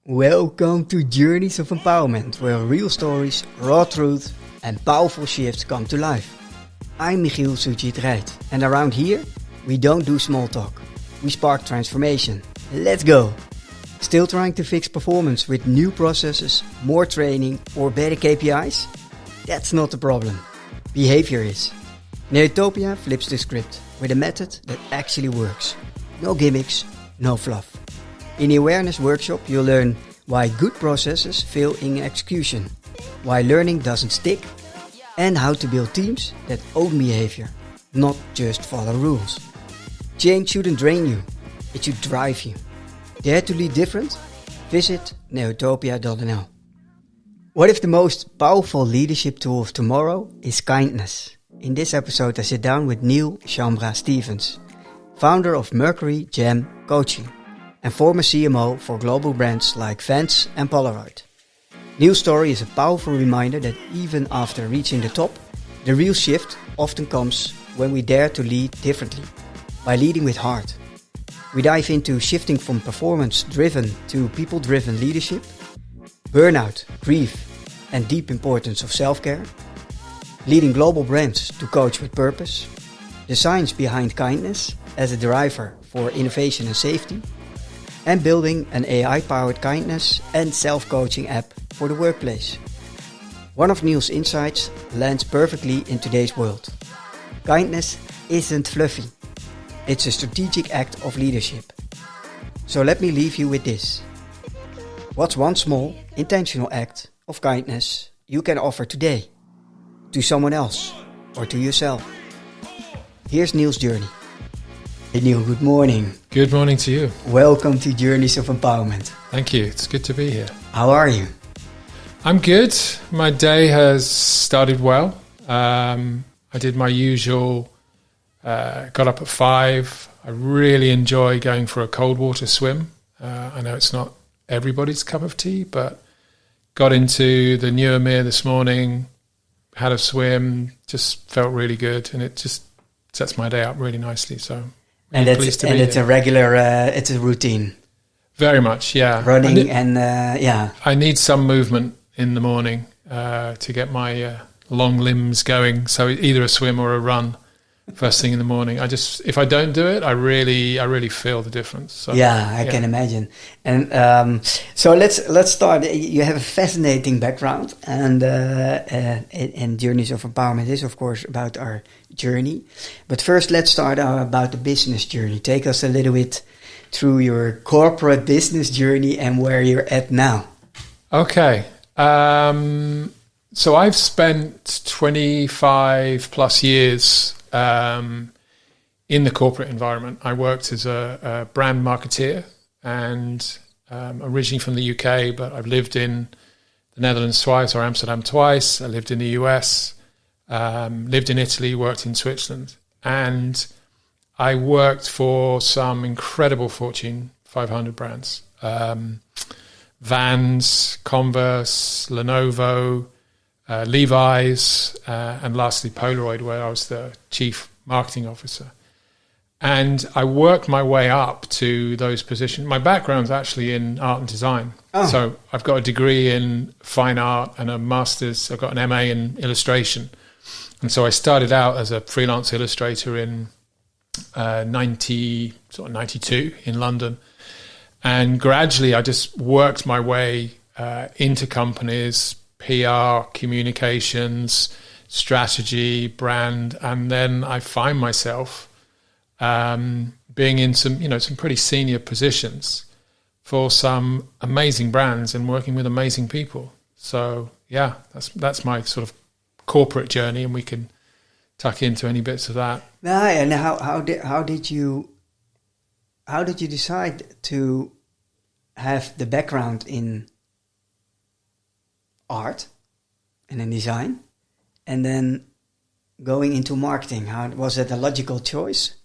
Welcome to Journeys of Empowerment, where real stories, raw truth, and powerful shifts come to life. I'm Michiel Sujit Rijt, and around here, we don't do small talk. We spark transformation. Let's go! Still trying to fix performance with new processes, more training, or better KPIs? That's not the problem. Behavior is. Neutopia flips the script with a method that actually works. No gimmicks, no fluff. In the Awareness Workshop, you'll learn why good processes fail in execution, why learning doesn't stick, and how to build teams that own behavior, not just follow rules. Change shouldn't drain you, it should drive you. Dare to lead different? Visit neutopia.nl. What if the most powerful leadership tool of tomorrow is kindness? In this episode, I sit down with Neil Schambra Stevens, founder of Mercury Jam Coaching and former CMO for global brands like Vans and Polaroid. Neil's story is a powerful reminder that even after reaching the top, the real shift often comes when we dare to lead differently, by leading with heart. We dive into shifting from performance-driven to people-driven leadership, burnout, grief, and deep importance of self-care, leading global brands to coach with purpose, the science behind kindness as a driver for innovation and safety, and building an AI-powered kindness and self-coaching app for the workplace. One of Neil's insights lands perfectly in today's world. Kindness isn't fluffy. It's a strategic act of leadership. So let me leave you with this. What's one small, intentional act of kindness you can offer today to someone else or to yourself? Here's Neil's journey. Hey Neil, good morning. Good morning to you. Welcome to Journeys of Empowerment. Thank you. It's good to be here. How are you? I'm good. My day has started well. I did my usual, got up at 5. I really enjoy going for a cold water swim. I know it's not everybody's cup of tea, but got into the New Amir this morning, had a swim, just felt really good, and it just sets my day up really nicely. So, and it's a regular, it's a routine. Very much, yeah. Running I need some movement in the morning to get my long limbs going. So either a swim or a run first thing in the morning. If I don't do it, I really feel the difference. So, I can imagine. And so let's start. You have a fascinating background, and Journeys of Empowerment is, of course, about our journey. But first, let's start about the business journey. Take us a little bit through your corporate business journey and where you're at now. Okay. So I've spent 25 plus years in the corporate environment. I worked as a brand marketeer and originally from the UK, but I've lived in the Netherlands twice or Amsterdam twice. I lived in the US, lived in Italy, worked in Switzerland. And I worked for some incredible Fortune 500 brands. Vans, Converse, Lenovo, Levi's, and lastly Polaroid, where I was the chief marketing officer. And I worked my way up to those positions. My background's actually in art and design. Oh. So I've got a degree in fine art and a master's. I've got an MA in illustration. And so I started out as a freelance illustrator in 92 in London. And gradually I just worked my way into companies, PR, communications, strategy, brand, and then I find myself being in some pretty senior positions for some amazing brands and working with amazing people. So yeah, that's my sort of corporate journey, and we can tuck into any bits of that. And how did you decide to have the background in art and in design, and then going into marketing? How was that a logical choice?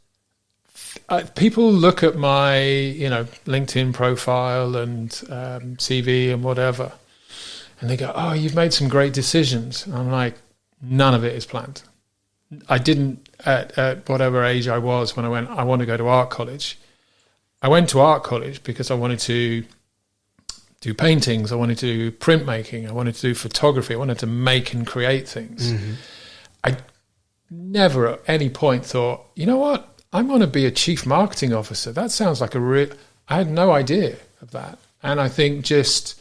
People look at my, LinkedIn profile and CV and whatever, and they go, "Oh, you've made some great decisions." And I'm like, none of it is planned. I didn't, at whatever age I was when I want to go to art college. I went to art college because I wanted to do paintings. I wanted to do printmaking. I wanted to do photography. I wanted to make and create things. Mm-hmm. I never at any point thought, you know what, I'm going to be a chief marketing officer. That sounds like I had no idea of that. And I think just,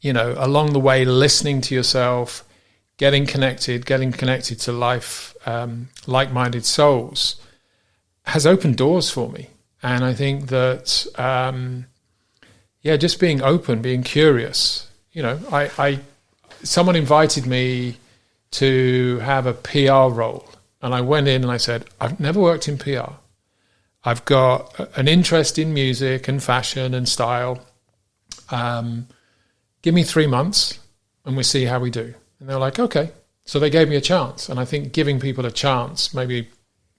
along the way, listening to yourself, getting connected to life, like-minded souls, has opened doors for me. And I think that, just being open, being curious. Someone invited me to have a PR role. And I went in and I said, I've never worked in PR. I've got an interest in music and fashion and style. Give me 3 months and we'll see how we do. And they were like, okay. So they gave me a chance. And I think giving people a chance, maybe,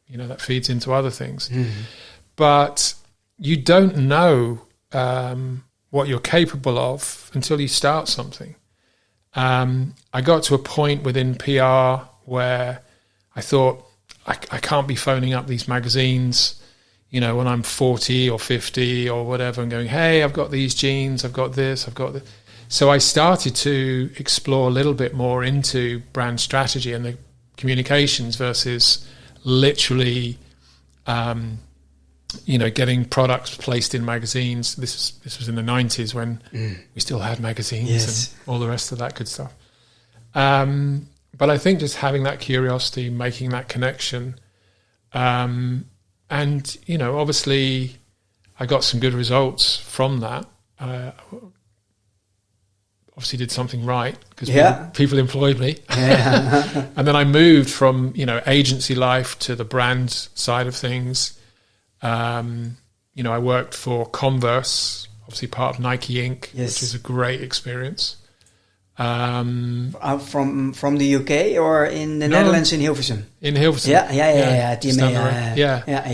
that feeds into other things. Mm-hmm. But you don't know what you're capable of until you start something. I got to a point within PR where I thought, I can't be phoning up these magazines, when I'm 40 or 50 or whatever, and going, hey, I've got these jeans, I've got this, I've got this. So I started to explore a little bit more into brand strategy and the communications versus literally, getting products placed in magazines. This was in the 90s when we still had magazines and all the rest of that good stuff. But I think just having that curiosity, making that connection, and, obviously I got some good results from that. Obviously did something right because people employed me. Yeah. And then I moved from, agency life to the brand side of things. I worked for Converse, obviously part of Nike Inc., which was a great experience. From the UK or in the Netherlands in Hilversum? In Hilversum. Yeah. TMA,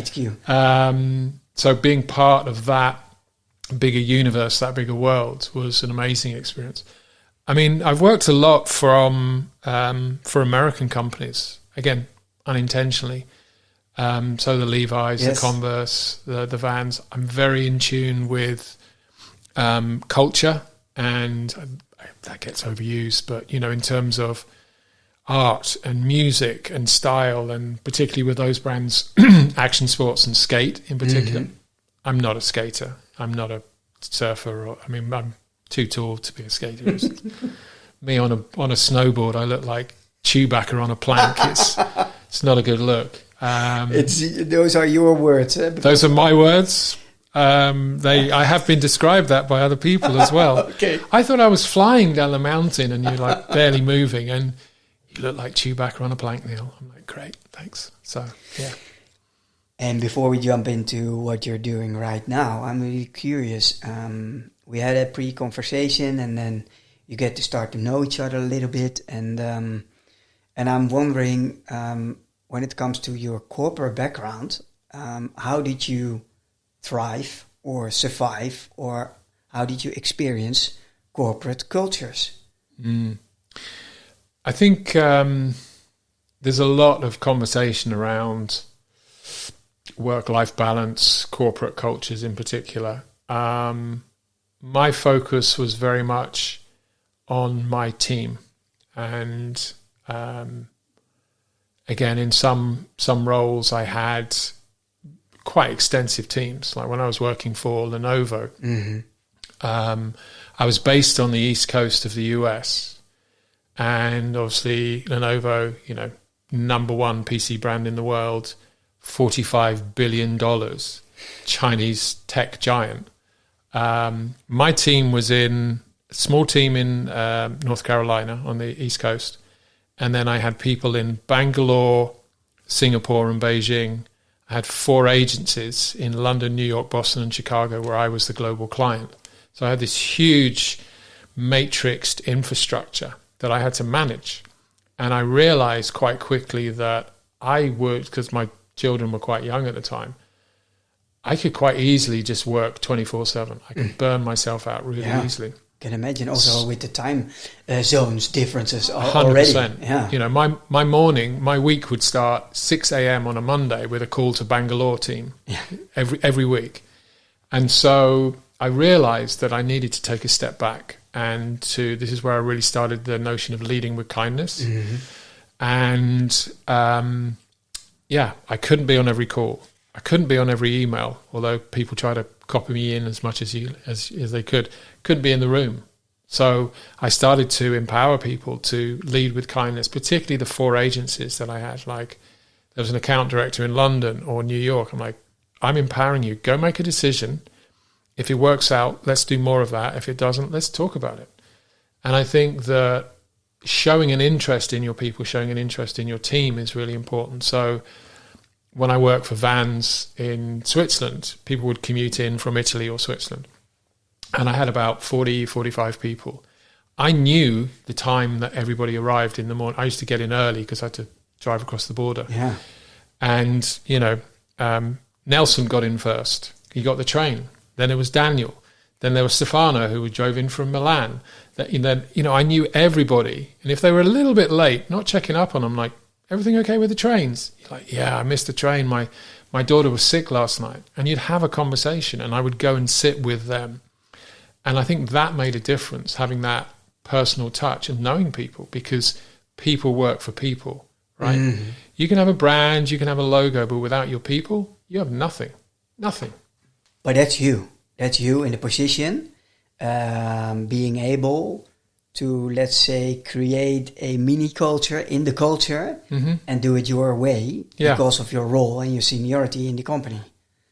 HQ. So being part of that bigger universe, that bigger world, was an amazing experience. I mean, I've worked a lot for American companies, again, unintentionally. So the Levi's, the Converse, the Vans. I'm very in tune with culture, and that gets overused, but, in terms of art and music and style, and particularly with those brands, action sports and skate in particular. Mm-hmm. I'm not a skater. I'm not a surfer. I'm too tall to be a skater. Me on a snowboard, I look like Chewbacca on a plank. It's not a good look. Those are your words. Those are my words. I have been described that by other people as well. Okay. I thought I was flying down the mountain and you're like barely moving, and you look like Chewbacca on a plank, Neil. I'm like, great, thanks. So, yeah. And before we jump into what you're doing right now, I'm really curious. We had a pre-conversation, and then you get to start to know each other a little bit. And I'm wondering, when it comes to your corporate background, how did you thrive or survive, or how did you experience corporate cultures? I think there's a lot of conversation around work-life balance, corporate cultures in particular. My focus was very much on my team, and again, in some roles I had quite extensive teams. Like when I was working for Lenovo, I was based on the East Coast of the US, and obviously Lenovo, number one PC brand in the world, $45 billion, Chinese tech giant. My team was in a small team in North Carolina on the East Coast. And then I had people in Bangalore, Singapore and Beijing. I had 4 agencies in London, New York, Boston and Chicago where I was the global client. So I had this huge matrixed infrastructure that I had to manage. And I realized quite quickly that I would, because my children were quite young at the time, I could quite easily just work 24/7. I could burn myself out really easily. Can imagine also with the time zones differences 100%. already. Yeah. My week would start 6 a.m. on a Monday with a call to Bangalore team every week. And so I realized that I needed to take a step back, and this is where I really started the notion of leading with kindness. Mm-hmm. And I couldn't be on every call. I couldn't be on every email, although people try to copy me in as much as they could. Couldn't be in the room. So I started to empower people to lead with kindness, particularly the 4 agencies that I had. Like, there was an account director in London or New York. I'm like, I'm empowering you. Go make a decision. If it works out, let's do more of that. If it doesn't, let's talk about it. And I think that showing an interest in your people, showing an interest in your team is really important. So when I worked for Vans in Switzerland, people would commute in from Italy or Switzerland. And I had about 40, 45 people. I knew the time that everybody arrived in the morning. I used to get in early because I had to drive across the border. Yeah. And, Nelson got in first. He got the train. Then it was Daniel. Then there was Stefano, who drove in from Milan. I knew everybody. And if they were a little bit late, not checking up on them, like, everything okay with the trains? You're like, yeah, I missed the train. My daughter was sick last night. And you'd have a conversation, and I would go and sit with them. And I think that made a difference, having that personal touch and knowing people, because people work for people, right? Mm-hmm. You can have a brand, you can have a logo, but without your people, you have nothing. Nothing. But that's you. That's you in the position, being able to, let's say, create a mini culture in the culture, mm-hmm. and do it your way, because of your role and your seniority in the company.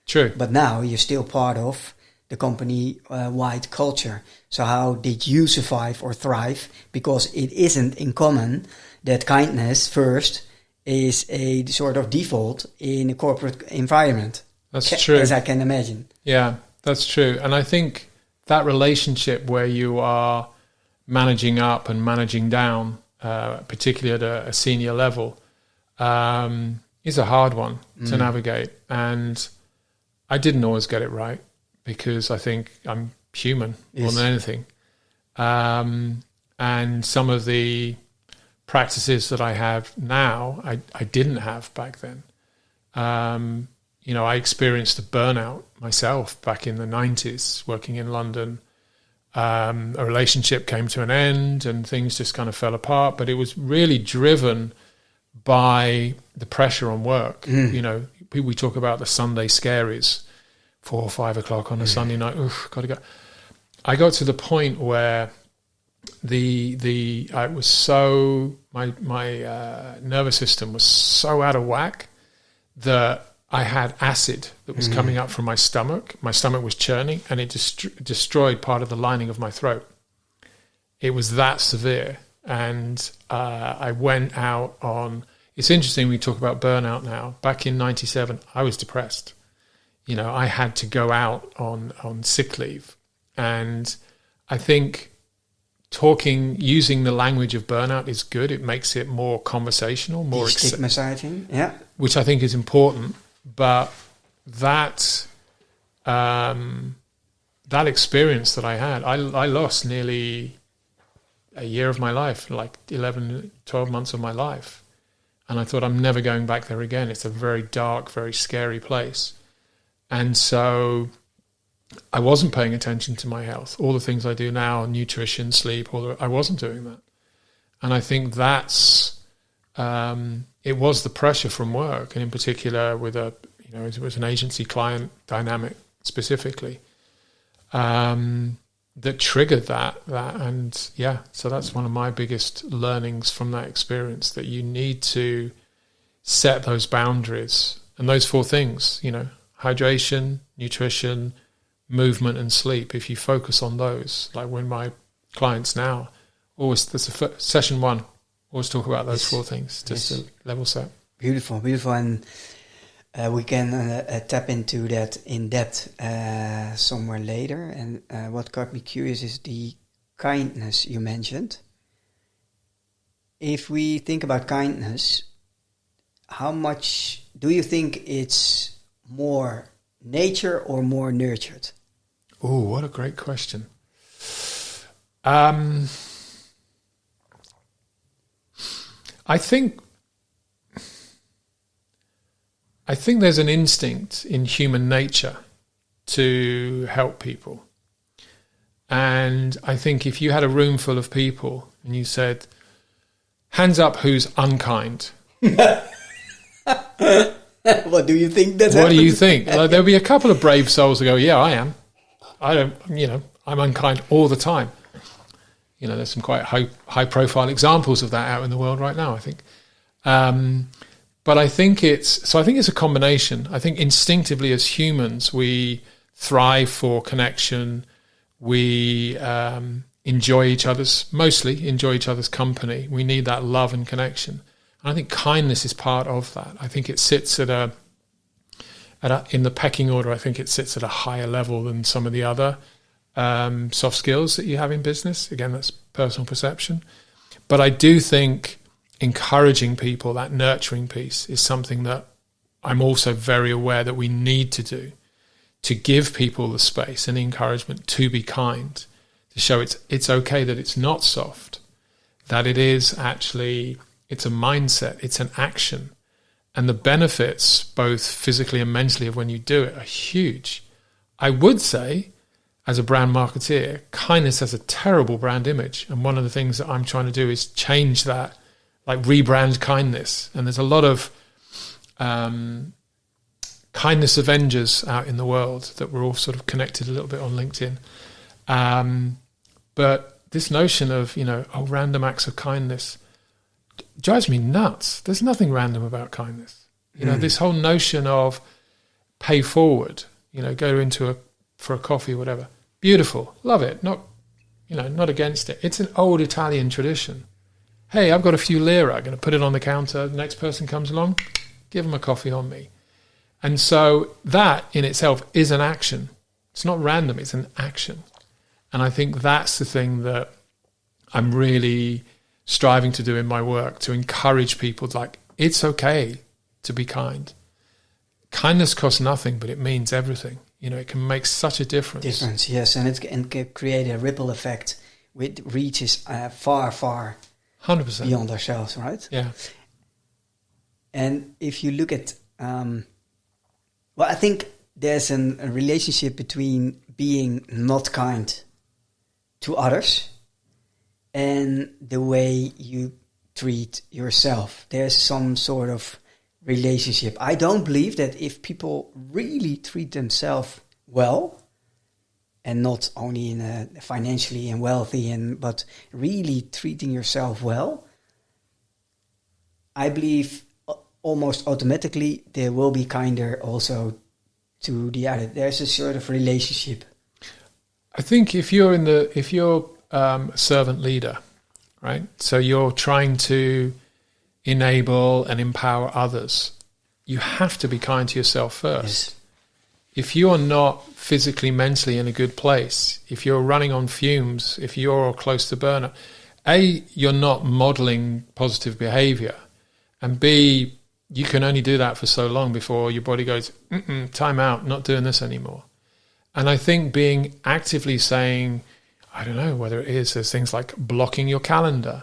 True. But now you're still part of the company-wide culture. So how did you survive or thrive? Because it isn't in common that kindness first is a sort of default in a corporate environment. That's true. As I can imagine. Yeah, that's true. And I think that relationship where you are managing up and managing down, particularly at a senior level, is a hard one to navigate. And I didn't always get it right, because I think I'm human more than anything. And some of the practices that I have now, I didn't have back then. I experienced a burnout myself back in the 90s, working in London. A relationship came to an end and things just kind of fell apart, but it was really driven by the pressure on work. We talk about the Sunday scaries, 4 or 5 o'clock on a Sunday night. Oof, gotta go. I got to the point where I was so, my nervous system was so out of whack that I had acid that was coming up from my stomach. My stomach was churning, and it destroyed part of the lining of my throat. It was that severe. And I went out on... It's interesting we talk about burnout now. Back in 97, I was depressed. I had to go out on sick leave. And I think using the language of burnout is good. It makes it more conversational, more stigmatizing, which I think is important. But that experience that I had, I lost nearly a year of my life, like 11, 12 months of my life. And I thought, I'm never going back there again. It's a very dark, very scary place. And so I wasn't paying attention to my health. All the things I do now, nutrition, sleep, I wasn't doing that. And I think that's... it was the pressure from work, and in particular with it was an agency client dynamic specifically, that triggered that. And so that's one of my biggest learnings from that experience, that you need to set those boundaries and those 4 things, hydration, nutrition, movement, and sleep. If you focus on those, like when my clients now, always, that's session 1, always talk about those 4 things, just to level set. Beautiful. And we can tap into that in depth somewhere later. And what got me curious is the kindness you mentioned. If we think about kindness, how much do you think it's more nature or more nurtured? Oh, what a great question. I think there's an instinct in human nature to help people. And I think if you had a room full of people and you said, hands up who's unkind. What do you think that's What do you think? Like, there'll be a couple of brave souls that go, yeah, I am. I don't, I'm unkind all the time. There's some quite high profile examples of that out in the world right now, I think. But I think it's a combination. I think instinctively as humans, we thrive for connection. We mostly enjoy each other's company. We need that love and connection. And I think kindness is part of that. I think it sits in the pecking order. I think it sits at a higher level than some of the other soft skills that you have in business. Again, that's personal perception. But I do think encouraging people, that nurturing piece, is something that I'm also very aware that we need to do, to give people the space and the encouragement to be kind, to show it's okay that it's not soft, that it is actually, it's a mindset, it's an action. And the benefits, both physically and mentally, of when you do it are huge. I would say, as a brand marketeer, kindness has a terrible brand image. And one of the things that I'm trying to do is change that, like rebrand kindness. And there's a lot of kindness Avengers out in the world that we're all sort of connected a little bit on LinkedIn. But this notion of, random acts of kindness drives me nuts. There's nothing random about kindness. This whole notion of pay forward, go for a coffee, whatever. Beautiful. Love it. Not against it. It's an old Italian tradition. Hey, I've got a few lira. I'm going to put it on the counter. The next person comes along, give them a coffee on me. And so that in itself is an action. It's not random. It's an action. And I think that's the thing that I'm really striving to do in my work, to encourage people to, like, it's okay to be kind. Kindness costs nothing, but it means everything. It can make such a difference. Yes, and it can create a ripple effect which reaches far, far 100% beyond ourselves, right? Yeah. And if you look at, I think there's a relationship between being not kind to others and the way you treat yourself. There's some sort of relationship. I don't believe that if people really treat themselves well, and not only in a financially and wealthy, but really treating yourself well, I believe almost automatically they will be kinder also to the other. There's a sort of relationship. I think if you're a servant leader, right? So you're trying to enable and empower others. You have to be kind to yourself first. Yes. If you are not physically, mentally in a good place, if you're running on fumes, if you're close to burnout, A, you're not modeling positive behavior, and B, you can only do that for so long before your body goes, time out, not doing this anymore. And I think being actively saying, I don't know whether it is, there's things like blocking your calendar,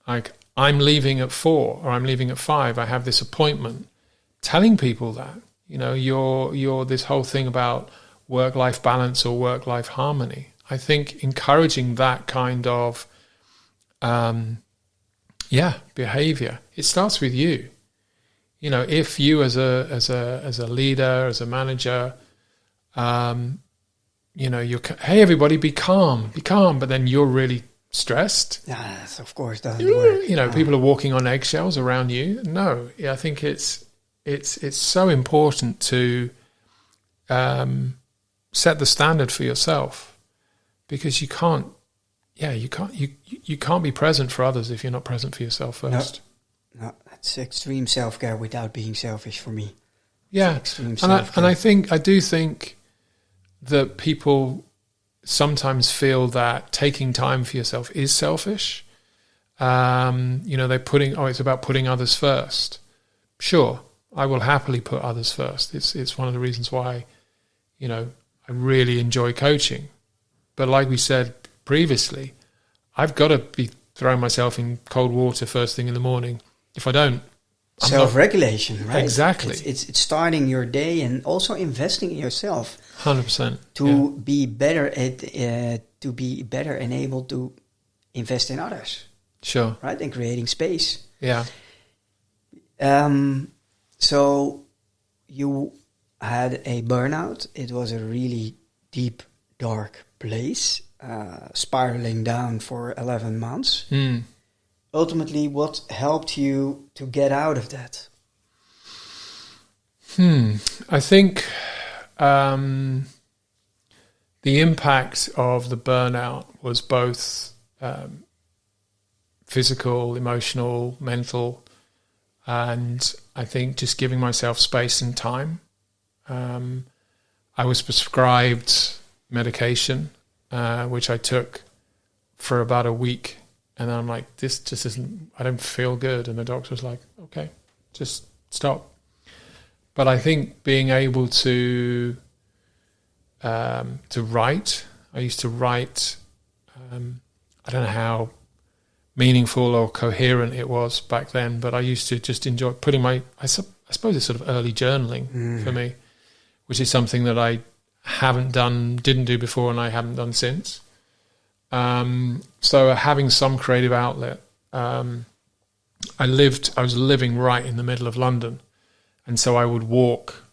like I'm leaving at 4 or I'm leaving at 5, I have this appointment, telling people that, you're this whole thing about work-life balance or work-life harmony. I think encouraging that kind of behavior, it starts with you. If you as a leader, as a manager, you're, hey everybody, be calm, but then you're really stressed. Yes, of course, doesn't work. People are walking on eggshells around you. No, I think it's so important to set the standard for yourself, because you can't be present for others if you're not present for yourself first. No, that's extreme self-care without being selfish for me. Yeah, I do think that people sometimes feel that taking time for yourself is selfish. It's about putting others first. Sure, I will happily put others first. It's one of the reasons why, I really enjoy coaching. But like we said previously, I've got to be throwing myself in cold water first thing in the morning. If I don't, self-regulation, right? Exactly. It's starting your day and also investing in yourself. 100%. To be better and able to invest in others. Sure. Right? And creating space. Yeah. So you had a burnout. It was a really deep, dark place, spiraling down for 11 months. Ultimately, what helped you to get out of that? I think the impact of the burnout was both physical, emotional, mental, and I think just giving myself space and time. I was prescribed medication, which I took for about a week. And I'm like, this just isn't, I don't feel good. And the doctor was like, okay, just stop. But I think being able to write, I used to write, I don't know how meaningful or coherent it was back then, but I used to just enjoy putting I suppose it's sort of early journaling for me, which is something that I didn't do before and I haven't done since. So having some creative outlet, I was living right in the middle of London, and so I would walk,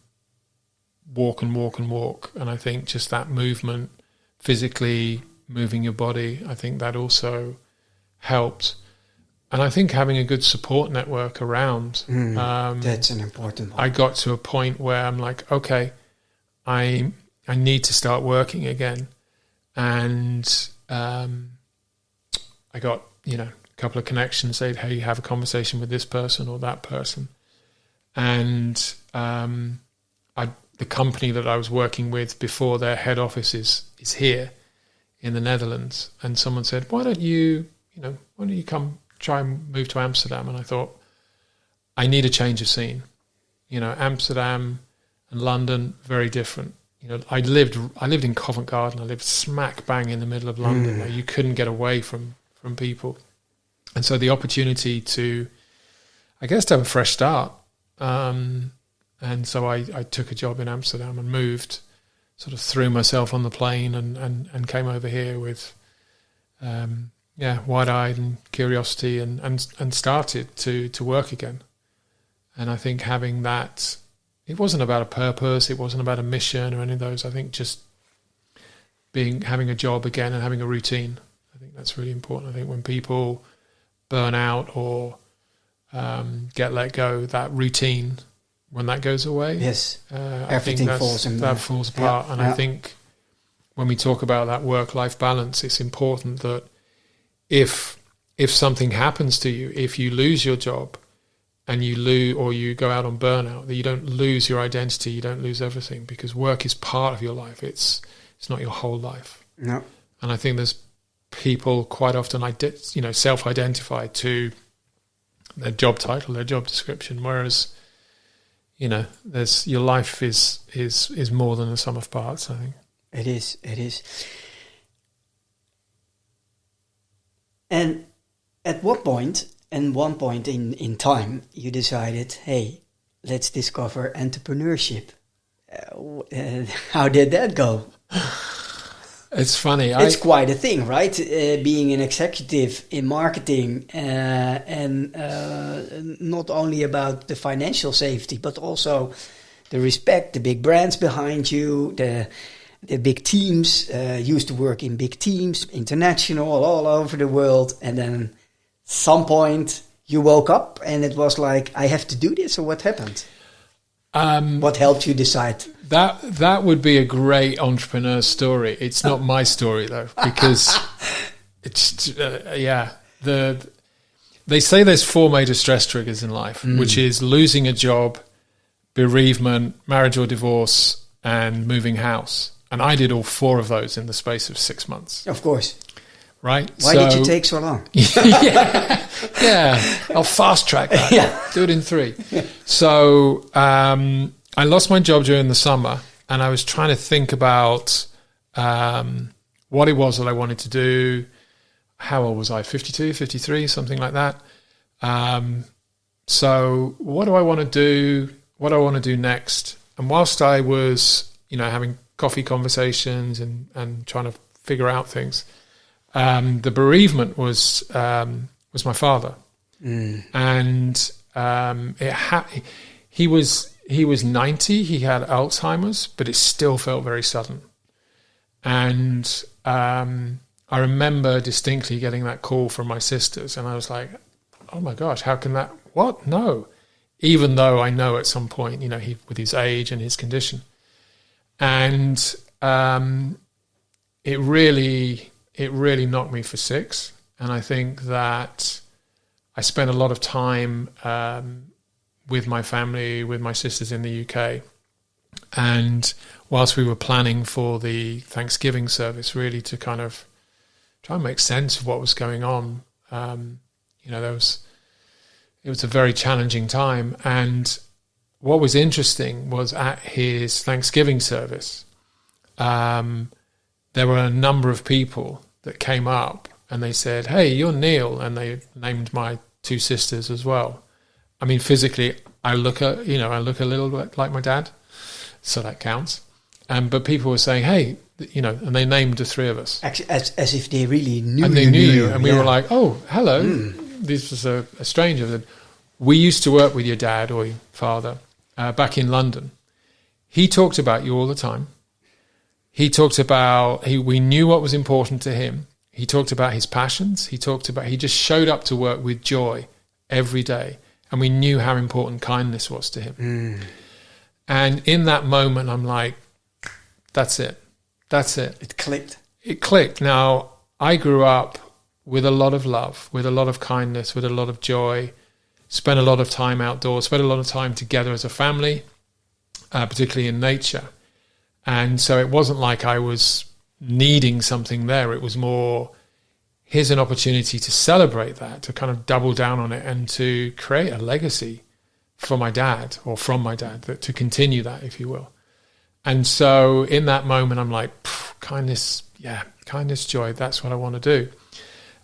and I think just that movement, physically moving your body, I think that also helped. And I think having a good support network around, that's an important one. I got to a point where I'm like, okay, I need to start working again, and I got, a couple of connections, said, hey, have a conversation with this person or that person. And the company that I was working with before, their head office is here in the Netherlands. And someone said, why don't you come try and move to Amsterdam? And I thought, I need a change of scene. Amsterdam and London, very different. I lived in Covent Garden. I lived smack bang in the middle of London. Where you couldn't get away from people. And so the opportunity to, I guess, to have a fresh start. And so I took a job in Amsterdam and moved, sort of threw myself on the plane and came over here with, wide-eyed and curiosity and started to work again. And I think having that, it wasn't about a purpose, it wasn't about a mission or any of those. I think just having a job again and having a routine. I think that's really important. I think when people burn out or get let go, that routine, when that goes away, yes, everything falls apart. And I think when we talk about that work-life balance, it's important that if something happens to you, if you lose your job and you go out on burnout, that you don't lose your identity, you don't lose everything, because work is part of your life. It's not your whole life. No. And I think there's people quite often self-identify to their job title, their job description, whereas your life is more than a sum of parts, I think. It is. And at one point in time, you decided, hey, let's discover entrepreneurship. How did that go? It's funny. It's quite a thing, right? Being an executive in marketing and not only about the financial safety, but also the respect, the big brands behind you, the big teams. Used to work in big teams, international, all over the world. And then some point you woke up and it was like, I have to do this, or what happened? What helped you decide? That would be a great entrepreneur story. It's not my story though, because it's they say there's 4 major stress triggers in life, which is losing a job, bereavement, marriage or divorce, and moving house. And I did all 4 of those in the space of 6 months. Of course. Right? Why did you take so long? I'll fast track that. Do it in 3. So I lost my job during the summer, and I was trying to think about what it was that I wanted to do. How old was I? 52, 53, something like that. So what do I want to do? What do I want to do next? And whilst I was, having coffee conversations and trying to figure out things, the bereavement was my father. And he was 90. He had Alzheimer's, but it still felt very sudden. And I remember distinctly getting that call from my sisters, and I was like, "Oh my gosh, how can that? What? No!" Even though I know at some point, he with his age and his condition, and it really knocked me for six. And I think that I spent a lot of time with my family, with my sisters in the UK. And whilst we were planning for the Thanksgiving service, really to kind of try and make sense of what was going on, it was a very challenging time. And what was interesting was at his Thanksgiving service, there were a number of people that came up and they said, "Hey, you're Neil," and they named my two sisters as well. I mean, physically, I look a little bit like my dad, so that counts. But people were saying, "Hey," and they named the three of us as if they really knew. And they knew you, and we were like, "Oh, hello." This was a stranger. We used to work with your dad or your father back in London. He talked about you all the time. He talked about we knew what was important to him. He talked about his passions. He just showed up to work with joy every day. And we knew how important kindness was to him. And in that moment, I'm like, that's it. That's it. It clicked. Now, I grew up with a lot of love, with a lot of kindness, with a lot of joy, spent a lot of time outdoors, spent a lot of time together as a family, particularly in nature. And so it wasn't like I was needing something there. It was more, here's an opportunity to celebrate that, to kind of double down on it and to create a legacy for my dad, or from my dad, to continue that, if you will. And so in that moment, I'm like, kindness, joy, that's what I want to do.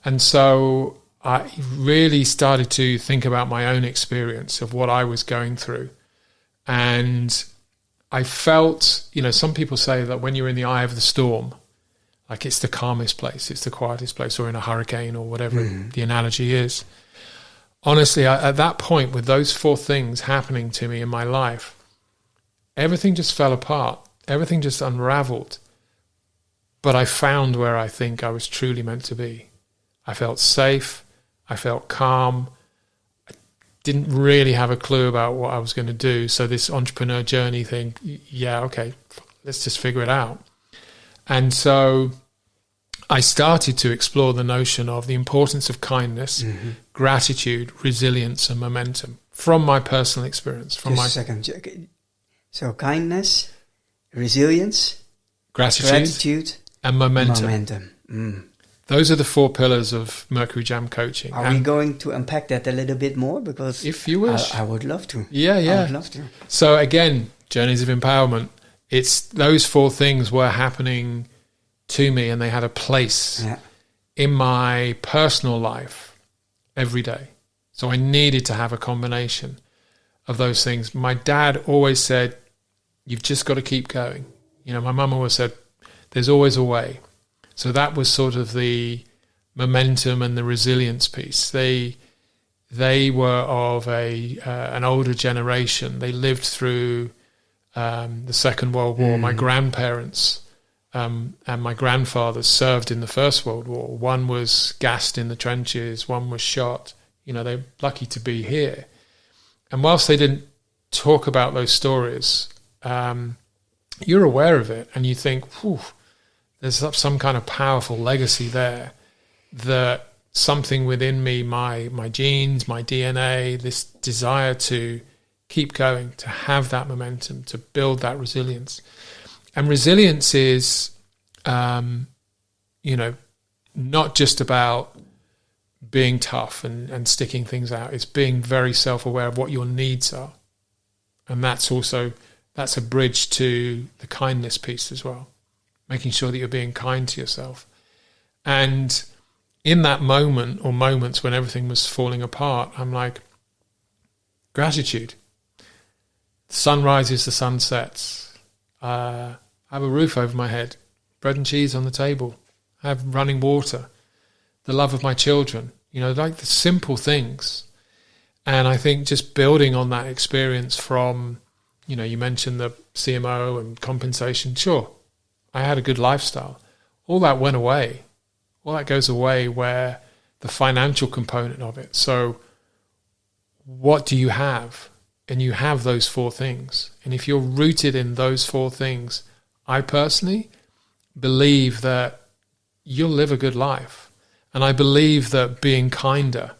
And so I really started to think about my own experience of what I was going through. And I felt, some people say that when you're in the eye of the storm, like it's the calmest place, it's the quietest place, or in a hurricane or whatever the analogy is. Honestly, at that point, with those four things happening to me in my life, everything just fell apart. Everything just unraveled. But I found where I think I was truly meant to be. I felt safe. I felt calm. I didn't really have a clue about what I was going to do. So this entrepreneur journey thing, okay, let's just figure it out. And so I started to explore the notion of the importance of kindness, gratitude, resilience, and momentum from my personal experience. Just a second. So kindness, resilience, gratitude and momentum. Those are the four pillars of Mercury Jam Coaching. Are we going to unpack that a little bit more? Because if you wish. I would love to. Yeah. I would love to. So again, journeys of empowerment. It's those four things were happening to me, and they had a place in my personal life every day. So I needed to have a combination of those things. My dad always said, "You've just got to keep going." My mum always said, "There's always a way." So that was sort of the momentum and the resilience piece. They were of an older generation. They lived through the Second World War. My grandparents and my grandfather served in the First World War. One was gassed in the trenches. One was shot. They're lucky to be here. And whilst they didn't talk about those stories, you're aware of it, and you think, there's some kind of powerful legacy there, that something within me, my genes, my DNA, this desire to keep going, to have that momentum, to build that resilience. And resilience is, not just about being tough and sticking things out. It's being very self-aware of what your needs are. And that's a bridge to the kindness piece as well, making sure that you're being kind to yourself. And in that moment, or moments when everything was falling apart, I'm like, Gratitude. The sun rises, the sun sets. I have a roof over my head, bread and cheese on the table. I have running water, the love of my children, like the simple things. And I think just building on that experience from, you mentioned the CMO and compensation. Sure, I had a good lifestyle. All that went away. All that goes away where the financial component of it. So what do you have? And you have those 4 things. And if you're rooted in those 4 things, I personally believe that you'll live a good life. And I believe that being kinder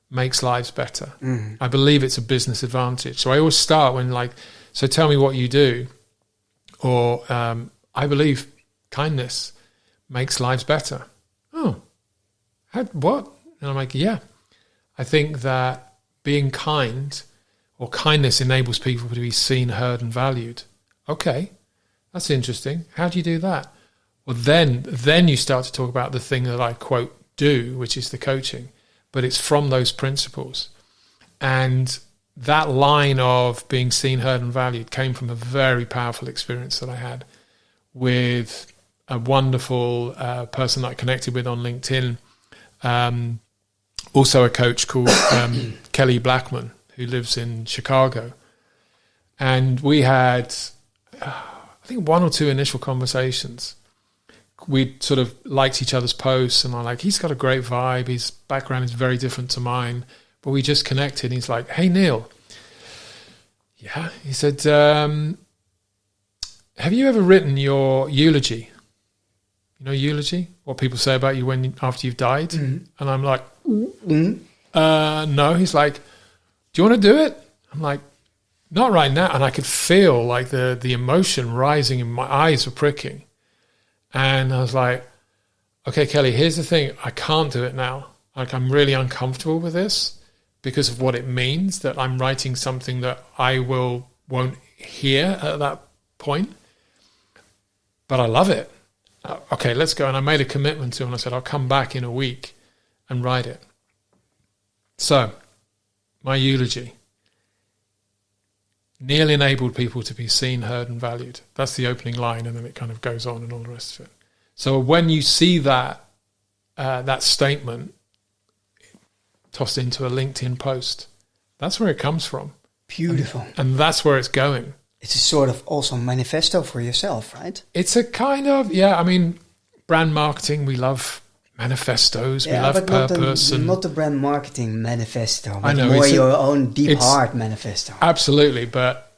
makes lives better. I believe it's a business advantage. So I always start when so tell me what you do. Or I believe kindness makes lives better. Oh, what? And I'm like, yeah. I think that being kind or kindness enables people to be seen, heard, and valued. Okay, that's interesting. How do you do that? Well, then you start to talk about the thing that I, quote, do, which is the coaching. But it's from those principles. And that line of being seen, heard, and valued came from a very powerful experience that I had with a wonderful person that I connected with on LinkedIn, also a coach called Kelly Blackman, who lives in Chicago. And we had, I think, 1 or 2 initial conversations. We sort of liked each other's posts, and I'm like, he's got a great vibe. His background is very different to mine. But we just connected. He's like, hey, Neil. Yeah. He said, have you ever written your eulogy? Eulogy? What people say about you after you've died? Mm-hmm. And I'm like, no. He's like, do you want to do it? I'm like, not right now. And I could feel like the emotion rising and my eyes were pricking. And I was like, okay, Kelly, here's the thing. I can't do it now. Like, I'm really uncomfortable with this because of what it means that I'm writing something that I won't hear at that point. But I love it. Okay, let's go. And I made a commitment to him. I said, I'll come back in a week and write it. So, my eulogy. Neil enabled people to be seen, heard, and valued. That's the opening line, and then it kind of goes on and all the rest of it. So when you see that statement tossed into a LinkedIn post, that's where it comes from. Beautiful. And that's where it's going. It's a sort of also manifesto for yourself, right? It's a kind of, brand marketing. We love manifestos. We love purpose. Not the brand marketing manifesto, but I know, more your own deep heart manifesto. Absolutely. But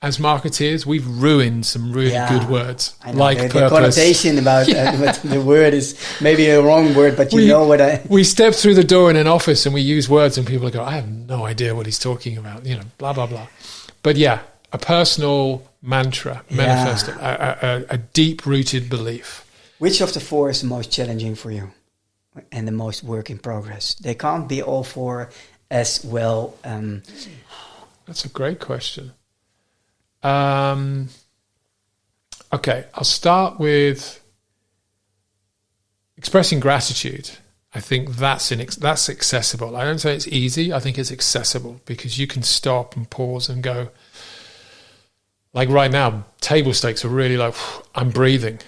as marketeers, we've ruined some really good words, like the purpose. connotation about the word is maybe a wrong word, but you know what I... We step through the door in an office and we use words and people go, I have no idea what he's talking about, blah, blah, blah. But a personal mantra, manifesto, a deep-rooted belief. Which of the 4 is the most challenging for you and the most work in progress? They can't be all 4 as well. That's a great question. Okay, I'll start with expressing gratitude. I think that's accessible. I don't say it's easy. I think it's accessible because you can stop and pause and go, like right now, table stakes are really like, I'm breathing.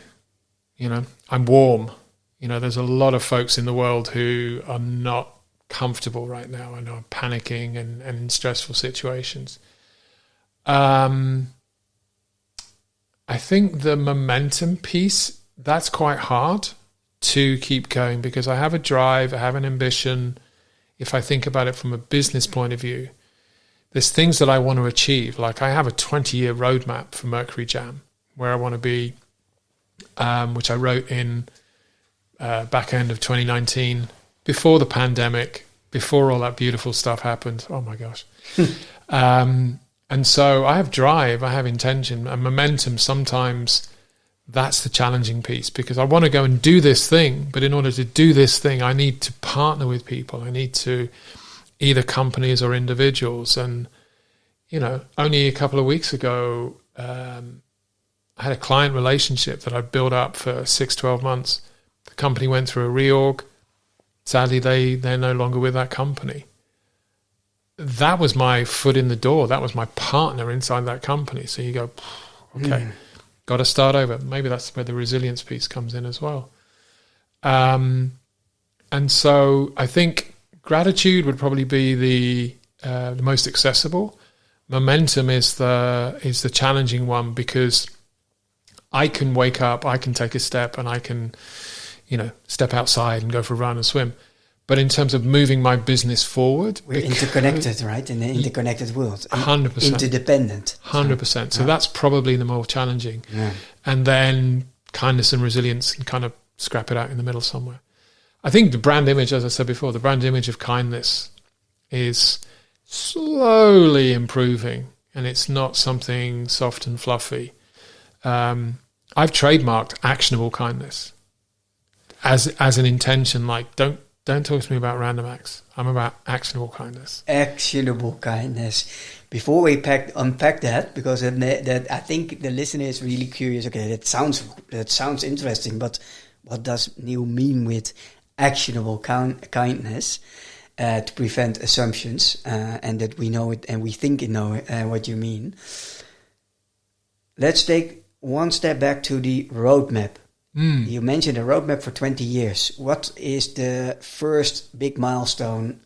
I'm warm. There's a lot of folks in the world who are not comfortable right now and are panicking and in stressful situations. I think the momentum piece, that's quite hard to keep going because I have a drive, I have an ambition. If I think about it from a business point of view, there's things that I want to achieve. Like I have a 20-year roadmap for Mercury Jam where I want to be, which I wrote in back end of 2019, before the pandemic, before all that beautiful stuff happened. Oh my gosh. And so I have drive, I have intention, and momentum. Sometimes that's the challenging piece because I want to go and do this thing, but in order to do this thing, I need to partner with people. I need to either companies or individuals. And, only a couple of weeks ago, I had a client relationship that I built up for 6-12 months. The company went through a reorg. Sadly, they're no longer with that company. that was my foot in the door. That was my partner inside that company. So you go, okay, got to start over. Maybe that's where the resilience piece comes in as well. And so I think gratitude would probably be the most accessible. Momentum is the challenging one, because I can wake up, I can take a step, and I can, step outside and go for a run and swim. But in terms of moving my business forward, we're interconnected, right? In the interconnected world, 100%, interdependent, 100%. So that's probably the more challenging. Yeah. And then kindness and resilience, and kind of scrap it out in the middle somewhere. I think the brand image, as I said before, the brand image of kindness is slowly improving, and it's not something soft and fluffy. I've trademarked actionable kindness as an intention. Like, don't talk to me about random acts. I'm about actionable kindness. Actionable kindness. Before we unpack that, because that I think the listener is really curious. Okay, that sounds interesting, but what does Neil mean with actionable kindness? To prevent assumptions, and that we know it and we think you know what you mean. Let's take one step back to the roadmap. You mentioned a roadmap for 20 years. What is the first big milestone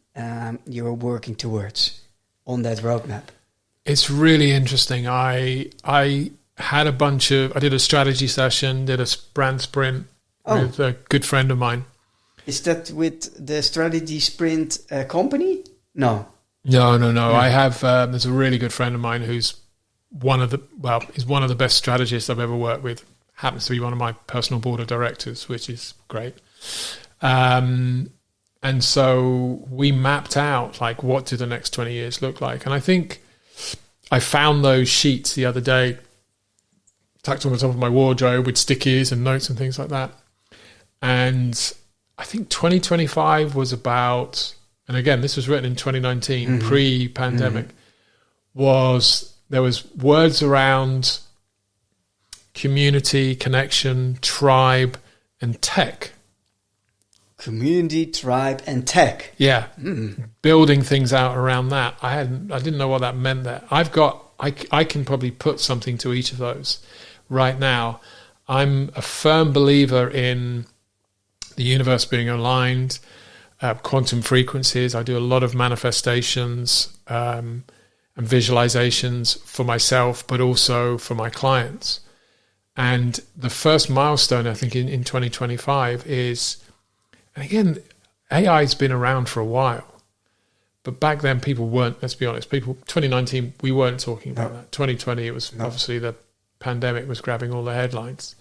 you're working towards on that roadmap? It's really interesting. I had I did a strategy session, did a brand sprint with a good friend of mine. Is that with the Strategy Sprint company? No. I have, there's a really good friend of mine who's one of the best strategists I've ever worked with. Happens to be one of my personal board of directors, which is great. And so we mapped out, like, what do the next 20 years look like? And I think I found those sheets the other day, tucked on the top of my wardrobe with stickies and notes and things like that. And I think 2025 was about, and again, this was written in 2019, pre-pandemic, there was words around community, connection, tribe, and tech. Community, tribe, and tech. Yeah, building things out around that. I didn't know what that meant there. I can probably put something to each of those right now. I'm a firm believer in the universe being aligned, quantum frequencies. I do a lot of manifestations and visualizations for myself, but also for my clients. And the first milestone, I think, in 2025 is, and again, AI's been around for a while, but back then people weren't, let's be honest, 2019, we weren't talking about that. 2020, it was obviously the pandemic was grabbing all the headlines.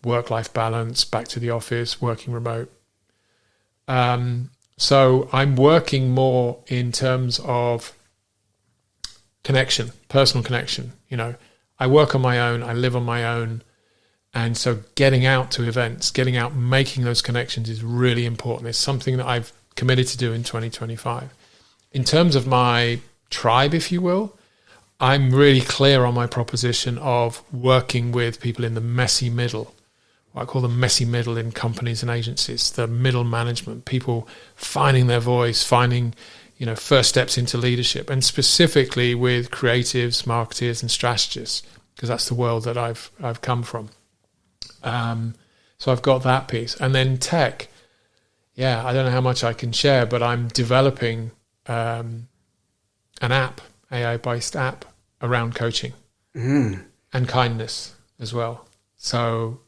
Work-life balance, back to the office, working remote. So I'm working more in terms of connection, personal connection. I work on my own, I live on my own. And so getting out to events, getting out, making those connections is really important. It's something that I've committed to do in 2025. In terms of my tribe, if you will, I'm really clear on my proposition of working with people in the messy middle. What I call the messy middle in companies and agencies, the middle management, people finding their voice, finding, first steps into leadership, and specifically with creatives, marketers, and strategists, because that's the world that I've come from. So I've got that piece. And then tech, I don't know how much I can share, but I'm developing an app, AI-based app around coaching and kindness as well. So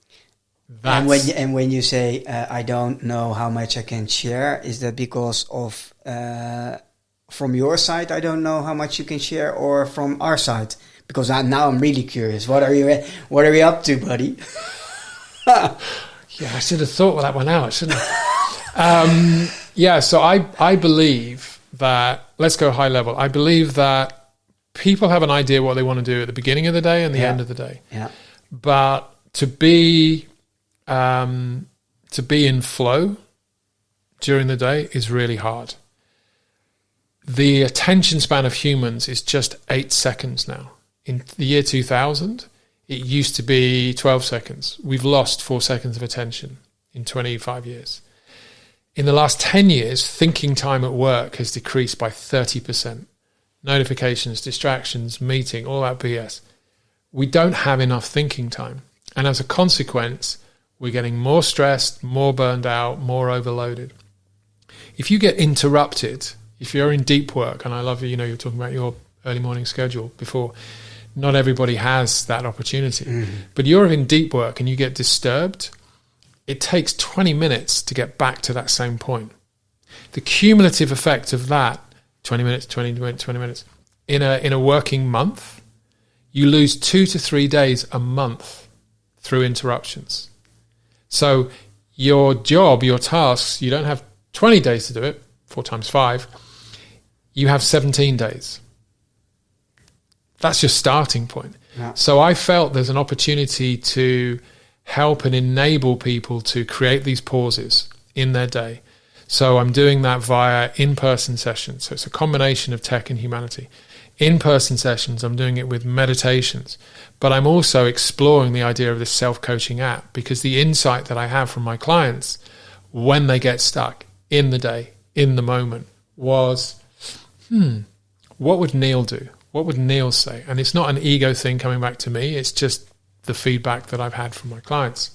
that's... And when you say I don't know how much I can share, is that because of from your side I don't know how much you can share, or from our side? Because now I'm really curious. What are we up to, buddy? I should have thought that one out, shouldn't I? So I believe that, let's go high level. I believe that people have an idea what they want to do at the beginning of the day and the end of the day. Yeah. But to be in flow during the day is really hard. The attention span of humans is just 8 seconds now. In the year 2000, it used to be 12 seconds. We've lost 4 seconds of attention in 25 years. In the last 10 years, thinking time at work has decreased by 30%. Notifications, distractions, meeting, all that BS. We don't have enough thinking time. And as a consequence, we're getting more stressed, more burned out, more overloaded. If you get interrupted, if you're in deep work, and I love you know, you're talking about your early morning schedule before, not everybody has that opportunity. Mm-hmm. But you're in deep work and you get disturbed, it takes 20 minutes to get back to that same point. The cumulative effect of that, 20 minutes, 20 minutes, 20 minutes, in a working month, you lose 2 to 3 days a month through interruptions. So your job, your tasks, you don't have 20 days to do it, 4 times 5, you have 17 days. That's your starting point. Yeah. So I felt there's an opportunity to help and enable people to create these pauses in their day. So I'm doing that via in-person sessions. So it's a combination of tech and humanity. In-person sessions, I'm doing it with meditations. But I'm also exploring the idea of this self-coaching app, because the insight that I have from my clients when they get stuck in the day, in the moment, was, what would Neil do? What would Neil say? And it's not an ego thing coming back to me. It's just the feedback that I've had from my clients.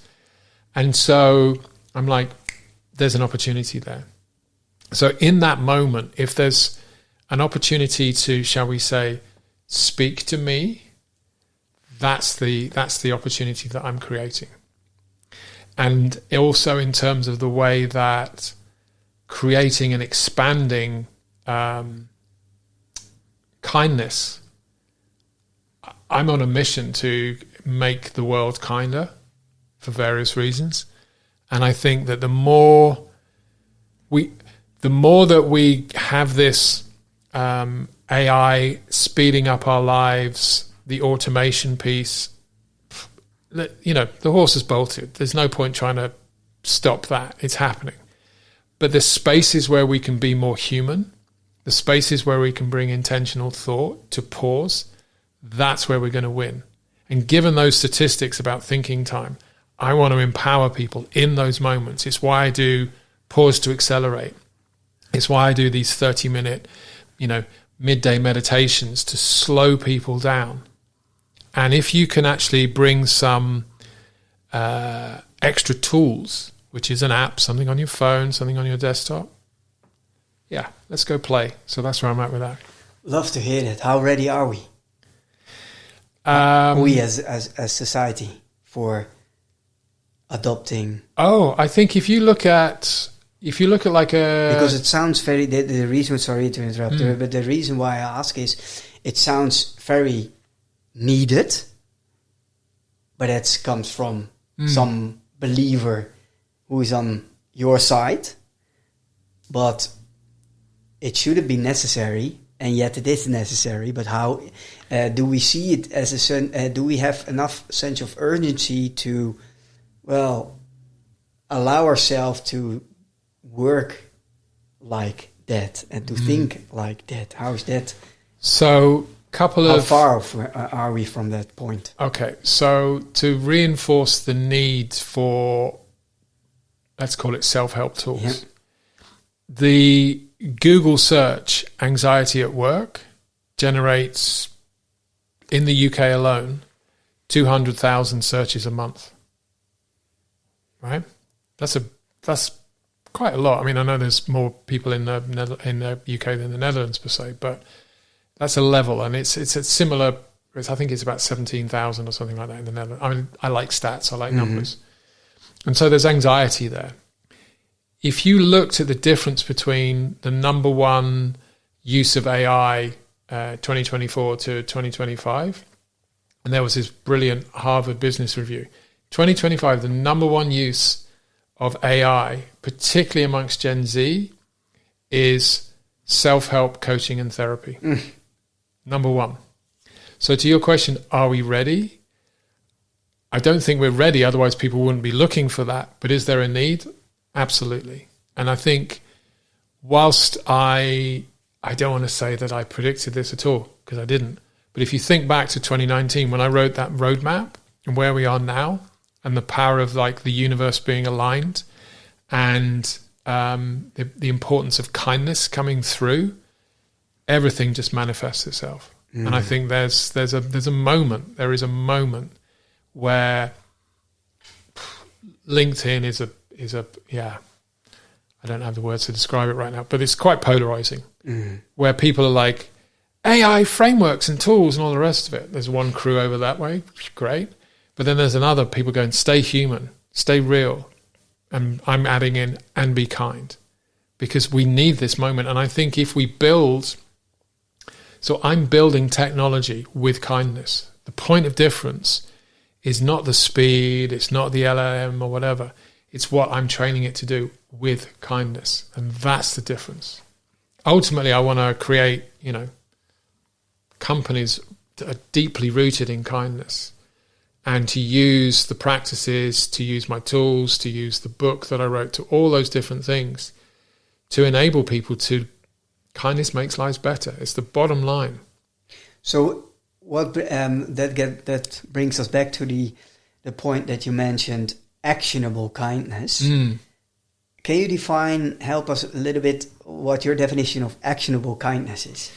And so I'm like, there's an opportunity there. So in that moment, if there's an opportunity to, shall we say, speak to me, that's the opportunity that I'm creating. And also in terms of the way that creating and expanding kindness, I'm on a mission to make the world kinder for various reasons. And I think that the more that we have this AI speeding up our lives, the automation piece, you know, the horse has bolted. There's no point trying to stop that. It's happening. But the spaces where we can be more human, the spaces where we can bring intentional thought to pause, that's where we're going to win. And given those statistics about thinking time, I want to empower people in those moments. It's why I do Pause to Accelerate. It's why I do these 30-minute, midday meditations to slow people down. And if you can actually bring some extra tools, which is an app, something on your phone, something on your desktop, yeah, let's go play. So that's where I'm at with that. Love to hear that. How ready are we? We as society for adopting? Oh, I think if you look at like a... Because it sounds very... The reason... Sorry to interrupt, but the reason why I ask is it sounds very needed, but it comes from some believer who is on your side, but it shouldn't be necessary, and yet it is necessary. But how do we see it as do we have enough sense of urgency to, allow ourselves to work like that and to think like that? How is that? So, how far are we from that point? Okay, so to reinforce the need for, let's call it self-help tools, the Google search anxiety at work generates, in the UK alone, 200,000 searches a month. Right? That's quite a lot. I mean, I know there's more people in the UK than the Netherlands per se, but that's a level, and it's a similar. I think it's about 17,000 or something like that in the Netherlands. I mean, I like stats, I like numbers, and so there's anxiety there. If you looked at the difference between the number one use of AI 2024 to 2025, and there was this brilliant Harvard Business Review, 2025, the number one use of AI, particularly amongst Gen Z, is self-help coaching and therapy. Number one. So to your question, are we ready? I don't think we're ready, otherwise people wouldn't be looking for that. But is there a need? Absolutely. And I think whilst I don't want to say that I predicted this at all, because I didn't, but if you think back to 2019 when I wrote that roadmap and where we are now and the power of like the universe being aligned and the importance of kindness coming through, everything just manifests itself. And I think there is a moment where LinkedIn is a I don't have the words to describe it right now, but it's quite polarizing, where people are like, AI frameworks and tools and all the rest of it. There's one crew over that way, great. But then there's another, people going, stay human, stay real. And I'm adding in, and be kind. Because we need this moment. And I think if we build, so I'm building technology with kindness. The point of difference is not the speed, it's not the LLM or whatever. It's what I'm training it to do with kindness. And that's the difference. Ultimately, I want to create, companies that are deeply rooted in kindness, and to use the practices, to use my tools, to use the book that I wrote, to all those different things to enable people to, kindness makes lives better. It's the bottom line. So what that brings us back to the point that you mentioned, actionable kindness. Can you help us a little bit what your definition of actionable kindness is?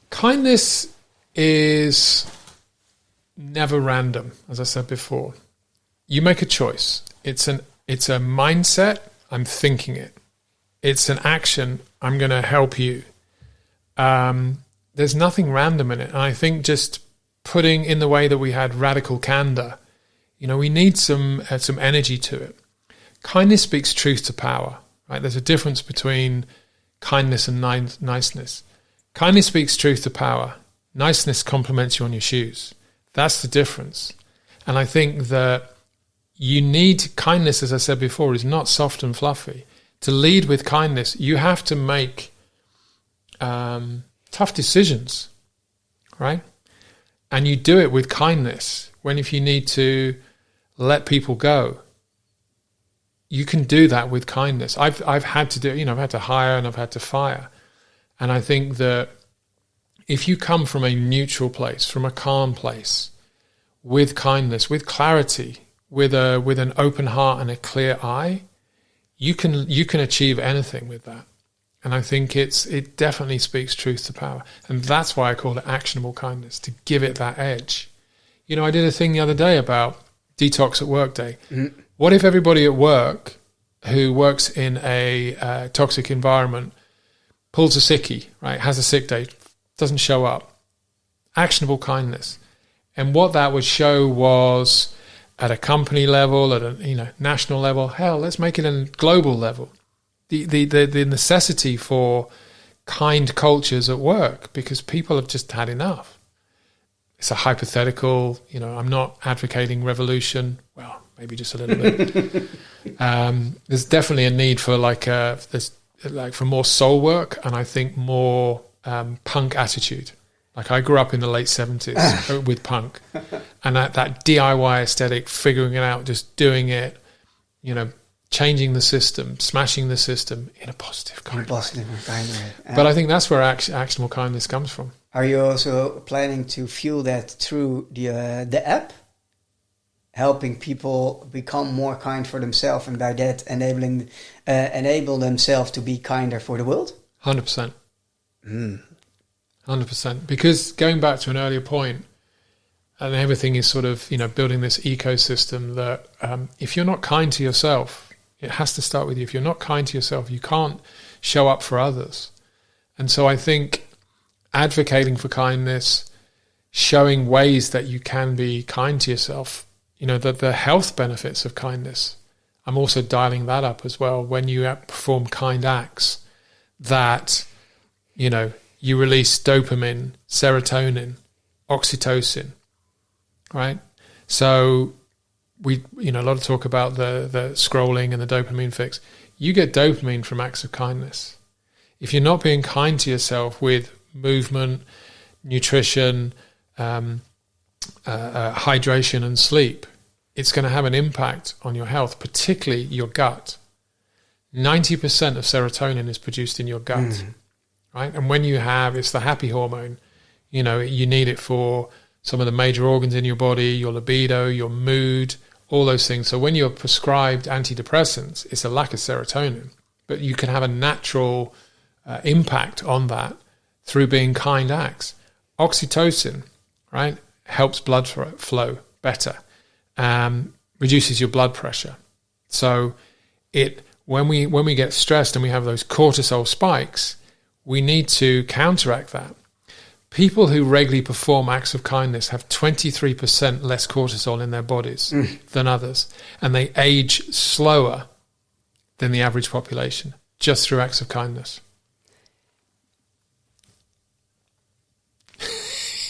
Kindness is never random, as I said before. You make a choice. It's a mindset, I'm thinking it. It's an action, I'm going to help you. There's nothing random in it. And I think just putting in the way that we had radical candor, we need some energy to it. Kindness speaks truth to power, right? There's a difference between kindness and niceness. Kindness speaks truth to power. Niceness compliments you on your shoes. That's the difference. And I think that you need kindness, as I said before, is not soft and fluffy. To lead with kindness, you have to make tough decisions, right? And you do it with kindness. If you need to let people go, you can do that with kindness. I've had to do, I've had to hire and I've had to fire. And I think that if you come from a neutral place, from a calm place, with kindness, with clarity, with an open heart and a clear eye, you can achieve anything with that. And I think it definitely speaks truth to power. And that's why I call it actionable kindness, to give it that edge. I did a thing the other day about detox at work day. What if everybody at work who works in a toxic environment pulls a sickie, right, has a sick day, doesn't show up? Actionable kindness. And what that would show was at a company level, at a national level, hell, let's make it a global level. The necessity for kind cultures at work, because people have just had enough. It's a hypothetical, I'm not advocating revolution. Well, maybe just a little bit. There's definitely a need for for more soul work, and I think more punk attitude. Like I grew up in the late 70s with punk, and that DIY aesthetic, figuring it out, just doing it, changing the system, smashing the system in a positive kind of way. But I think that's where actionable kindness comes from. Are you also planning to fuel that through the app? Helping people become more kind for themselves, and by that enable themselves to be kinder for the world? 100%. 100%. Because going back to an earlier point, and everything is sort of, building this ecosystem that if you're not kind to yourself, it has to start with you. If you're not kind to yourself, you can't show up for others. And so I think advocating for kindness, showing ways that you can be kind to yourself, the health benefits of kindness, I'm also dialing that up as well. When you perform kind acts, that, you release dopamine, serotonin, oxytocin, right? So a lot of talk about the scrolling and the dopamine fix. You get dopamine from acts of kindness. If you're not being kind to yourself with movement, nutrition, hydration and sleep, it's going to have an impact on your health, particularly your gut. 90% of serotonin is produced in your gut, right? And when it's the happy hormone, you need it for some of the major organs in your body, your libido, your mood, all those things. So when you're prescribed antidepressants, it's a lack of serotonin, but you can have a natural impact on that through being kind acts. Oxytocin, right, helps blood flow better, reduces your blood pressure. So when we get stressed and we have those cortisol spikes, we need to counteract that. People who regularly perform acts of kindness have 23% less cortisol in their bodies than others, and they age slower than the average population just through acts of kindness.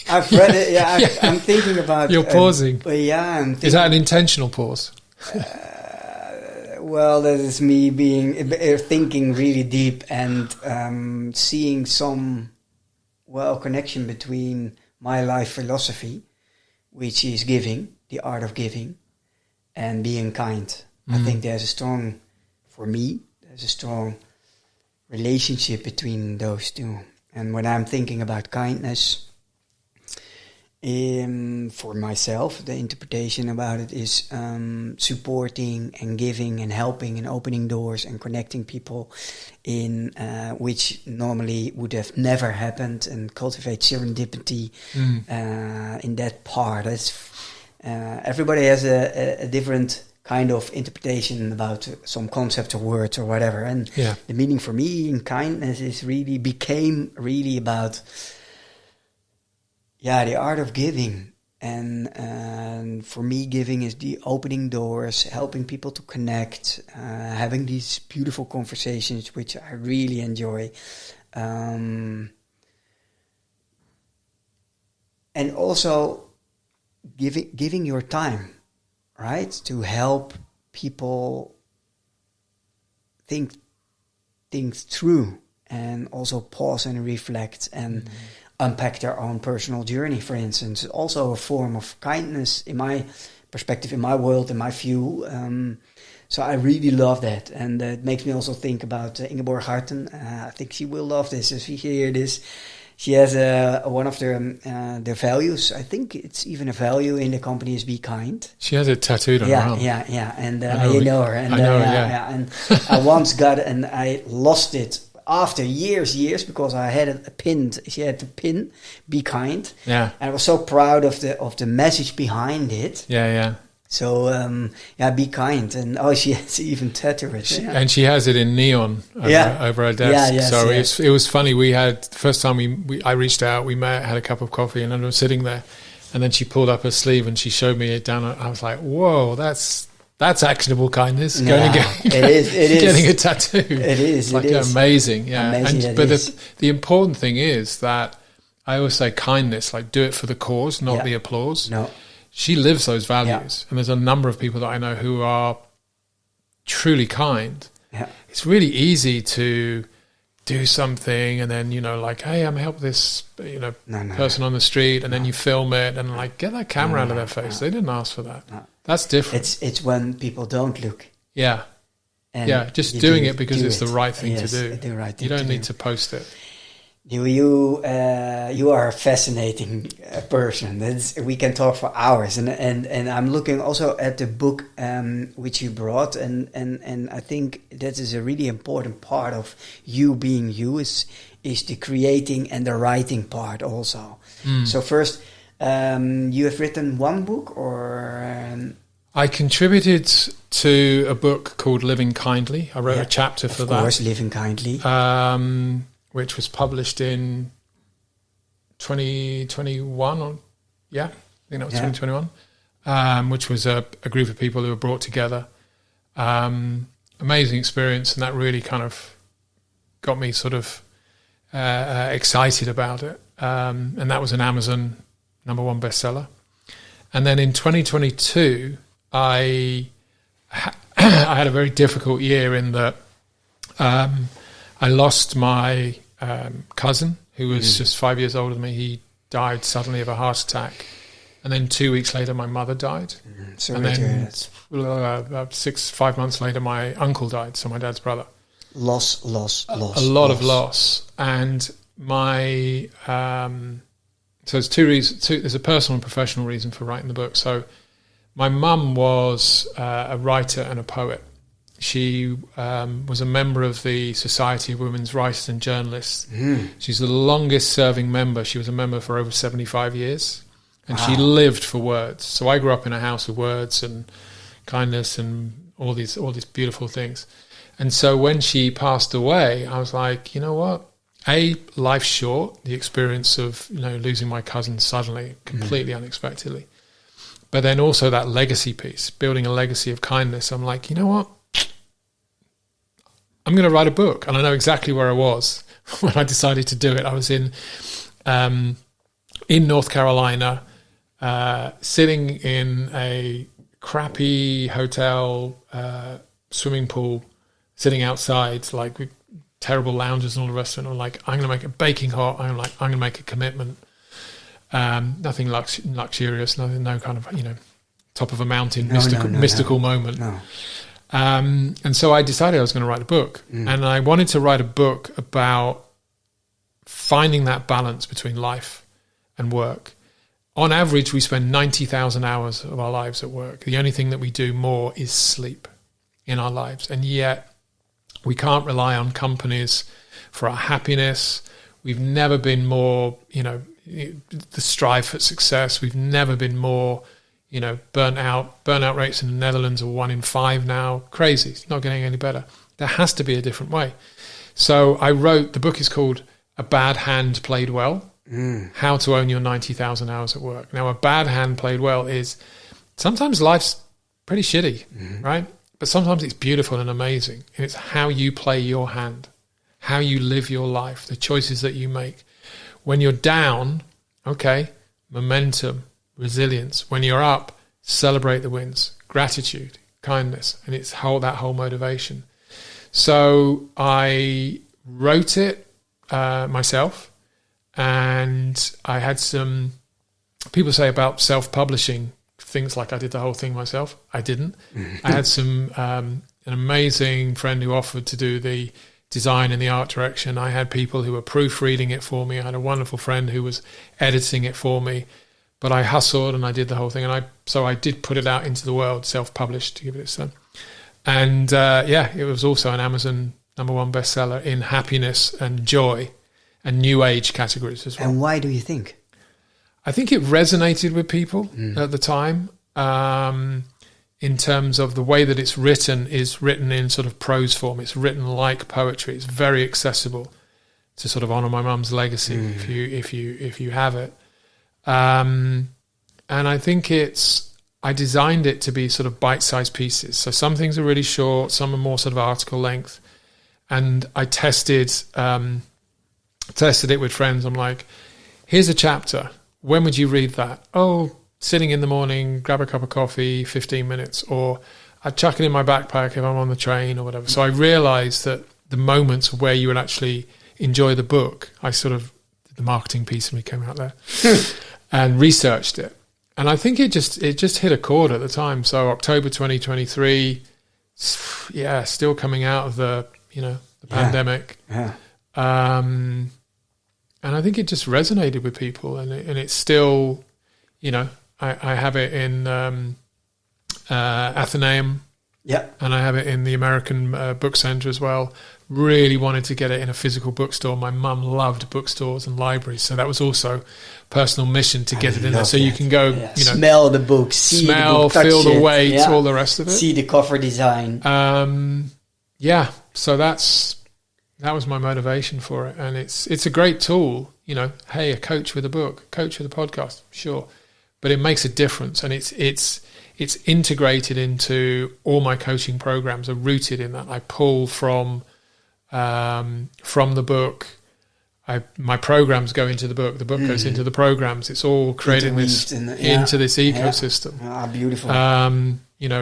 I've read it. Yeah, I'm thinking about. You're pausing. I'm thinking, is that an intentional pause? Well, that is me being thinking really deep and seeing some connection between my life philosophy, which is giving, the art of giving, and being kind. I think there's a strong relationship between those two. And when I'm thinking about kindness, for myself, the interpretation about it is supporting and giving and helping and opening doors and connecting people in which normally would have never happened, and cultivate serendipity in that part. Everybody has a different kind of interpretation about some concept or words or whatever. And the meaning for me in kindness became really about the art of giving. And for me, giving is the opening doors, helping people to connect, having these beautiful conversations, which I really enjoy. And also giving your time, right? To help people think things through, and also pause and reflect and unpack their own personal journey, for instance. Also a form of kindness in my perspective, in my world, in my view. So I really love that. And it makes me also think about Ingeborg Harten. I think she will love this if she hear this. She has one of their values. I think it's even a value in the company is be kind. She has it tattooed on her arm. Yeah. And you know her. And, I know her, And I once got it and I lost it after years, because I had it pinned. She had the pin, be kind. Yeah. And I was so proud of the message behind it. Yeah. So, be kind. And she has even tattooed it. And she has it in neon over her desk. It was funny. We had, the first time I reached out, we met, had a cup of coffee, and I was sitting there. And then she pulled up her sleeve and she showed me it down. I was like, whoa, that's actionable kindness. It is. Getting a tattoo. It is. Amazing. Yeah. Amazing, but the important thing is that I always say kindness, like do it for the cause, not the applause. No. She lives those values. And there's a number of people that I know who are truly kind. Yeah. It's really easy to do something and then, like, hey, I'm helping this, person on the street, and then you film it and like get that camera out of their face. They didn't ask for that. No. That's different. It's when people don't look. Yeah. And just doing it because it's the right thing to do. The right thing you don't need to post it. You are a fascinating person. We can talk for hours, and I'm looking also at the book which you brought, and I think that is a really important part of you being you is the creating and the writing part also. So first, you have written one book, or I contributed to a book called Living Kindly. I wrote a chapter for that. Of course, Living Kindly. Which was published in 2021. I think that was 2021, which was a group of people who were brought together. Amazing experience, and that really kind of got me sort of excited about it. And that was an Amazon #1 bestseller. And then in 2022, I had a very difficult year in that I lost my cousin, who was just 5 years older than me. He died suddenly of a heart attack. And then 2 weeks later, my mother died. And then about 5 months later, my uncle died, so my dad's brother. Loss. A lot of loss. And so there's two reasons. There's a personal and professional reason for writing the book. So My mum was a writer and a poet. She was a member of the Society of Women's Writers and Journalists. She's the longest serving member. She was a member for over 75 years. And she lived for words. So I grew up in a house of words and kindness and all these beautiful things. And so when she passed away, I was like, you know what? Life's short. The experience of losing my cousin suddenly, completely unexpectedly. But then also that legacy piece, building a legacy of kindness. I'm like, you know what? I'm going to write a book. And I know exactly where I was when I decided to do it. I was in North Carolina, sitting in a crappy hotel swimming pool, sitting outside, like with terrible lounges and all the rest of it. I'm like, I'm going to make it baking hot. I'm going to make a commitment. Nothing luxurious, no kind of, top of a mountain, mystical moment. No. And so I decided I was going to write a book. And I wanted to write a book about finding that balance between life and work. On average, we spend 90,000 hours of our lives at work. The only thing that we do more is sleep in our lives. And yet we can't rely on companies for our happiness. We've never been more, the strive for success. We've never been more, burnt out. Burnout rates in the Netherlands are 1 in 5 now. Crazy. It's not getting any better. There has to be a different way. So I wrote, the book is called A Bad Hand Played Well. How to Own Your 90,000 Hours at Work. Now, a bad hand played well is sometimes life's pretty shitty, right? But sometimes it's beautiful and amazing. And it's how you play your hand, how you live your life, the choices that you make. When you're down, okay, momentum, resilience. When you're up, celebrate the wins, gratitude, kindness. And it's that whole motivation. So I wrote it myself. And I had some people say about self-publishing things like I did the whole thing myself. I didn't. I had an amazing friend who offered to do the design and the art direction. I had people who were proofreading it for me. I had a wonderful friend who was editing it for me. But I hustled and I did the whole thing. And so I did put it out into the world, self-published, to give it its time. And it was also an Amazon #1 bestseller in happiness and joy and new age categories as well. And why do you think? I think it resonated with people at the time, in terms of the way that it's written is written in sort of prose form. It's written like poetry. It's very accessible to sort of honor my mum's legacy if you have it. And I think I designed it to be sort of bite-sized pieces. So some things are really short, some are more sort of article length. And I tested it with friends. I'm like, here's a chapter. When would you read that? Oh, sitting in the morning, grab a cup of coffee, 15 minutes. Or I'd chuck it in my backpack if I'm on the train or whatever. So I realized that the moments where you would actually enjoy the book, I sort of did the marketing piece and we came out there and researched it. And I think it just hit a chord at the time. So October 2023, still coming out of the pandemic. Yeah. And I think it just resonated with people, and it's still, I have it in Athenaeum, and I have it in the American Book Center as well. Really wanted to get it in a physical bookstore. My mum loved bookstores and libraries, so that was also personal mission to get it in there. So you can go, smell the book, see the book, feel the it, weight, all the rest of it. See the cover design. So that was my motivation for it. And it's a great tool, hey, a coach with a book, coach with a podcast, sure. But it makes a difference, and it's integrated into all my coaching programs are rooted in that. I pull from the book. My programs go into the book goes into the programs. It's all creating into this ecosystem. Beautiful.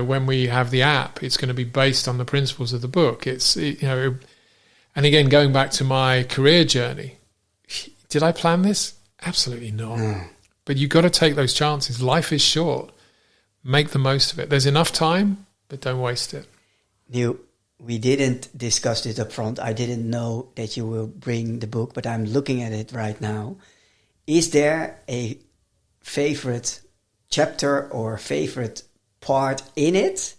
When we have the app, it's going to be based on the principles of the book. And again, going back to my career journey, did I plan this? Absolutely not. No. But you've got to take those chances. Life is short. Make the most of it. There's enough time, but don't waste it. Neil, we didn't discuss this up front. I didn't know that you will bring the book, but I'm looking at it right now. Is there a favorite chapter or favorite part in it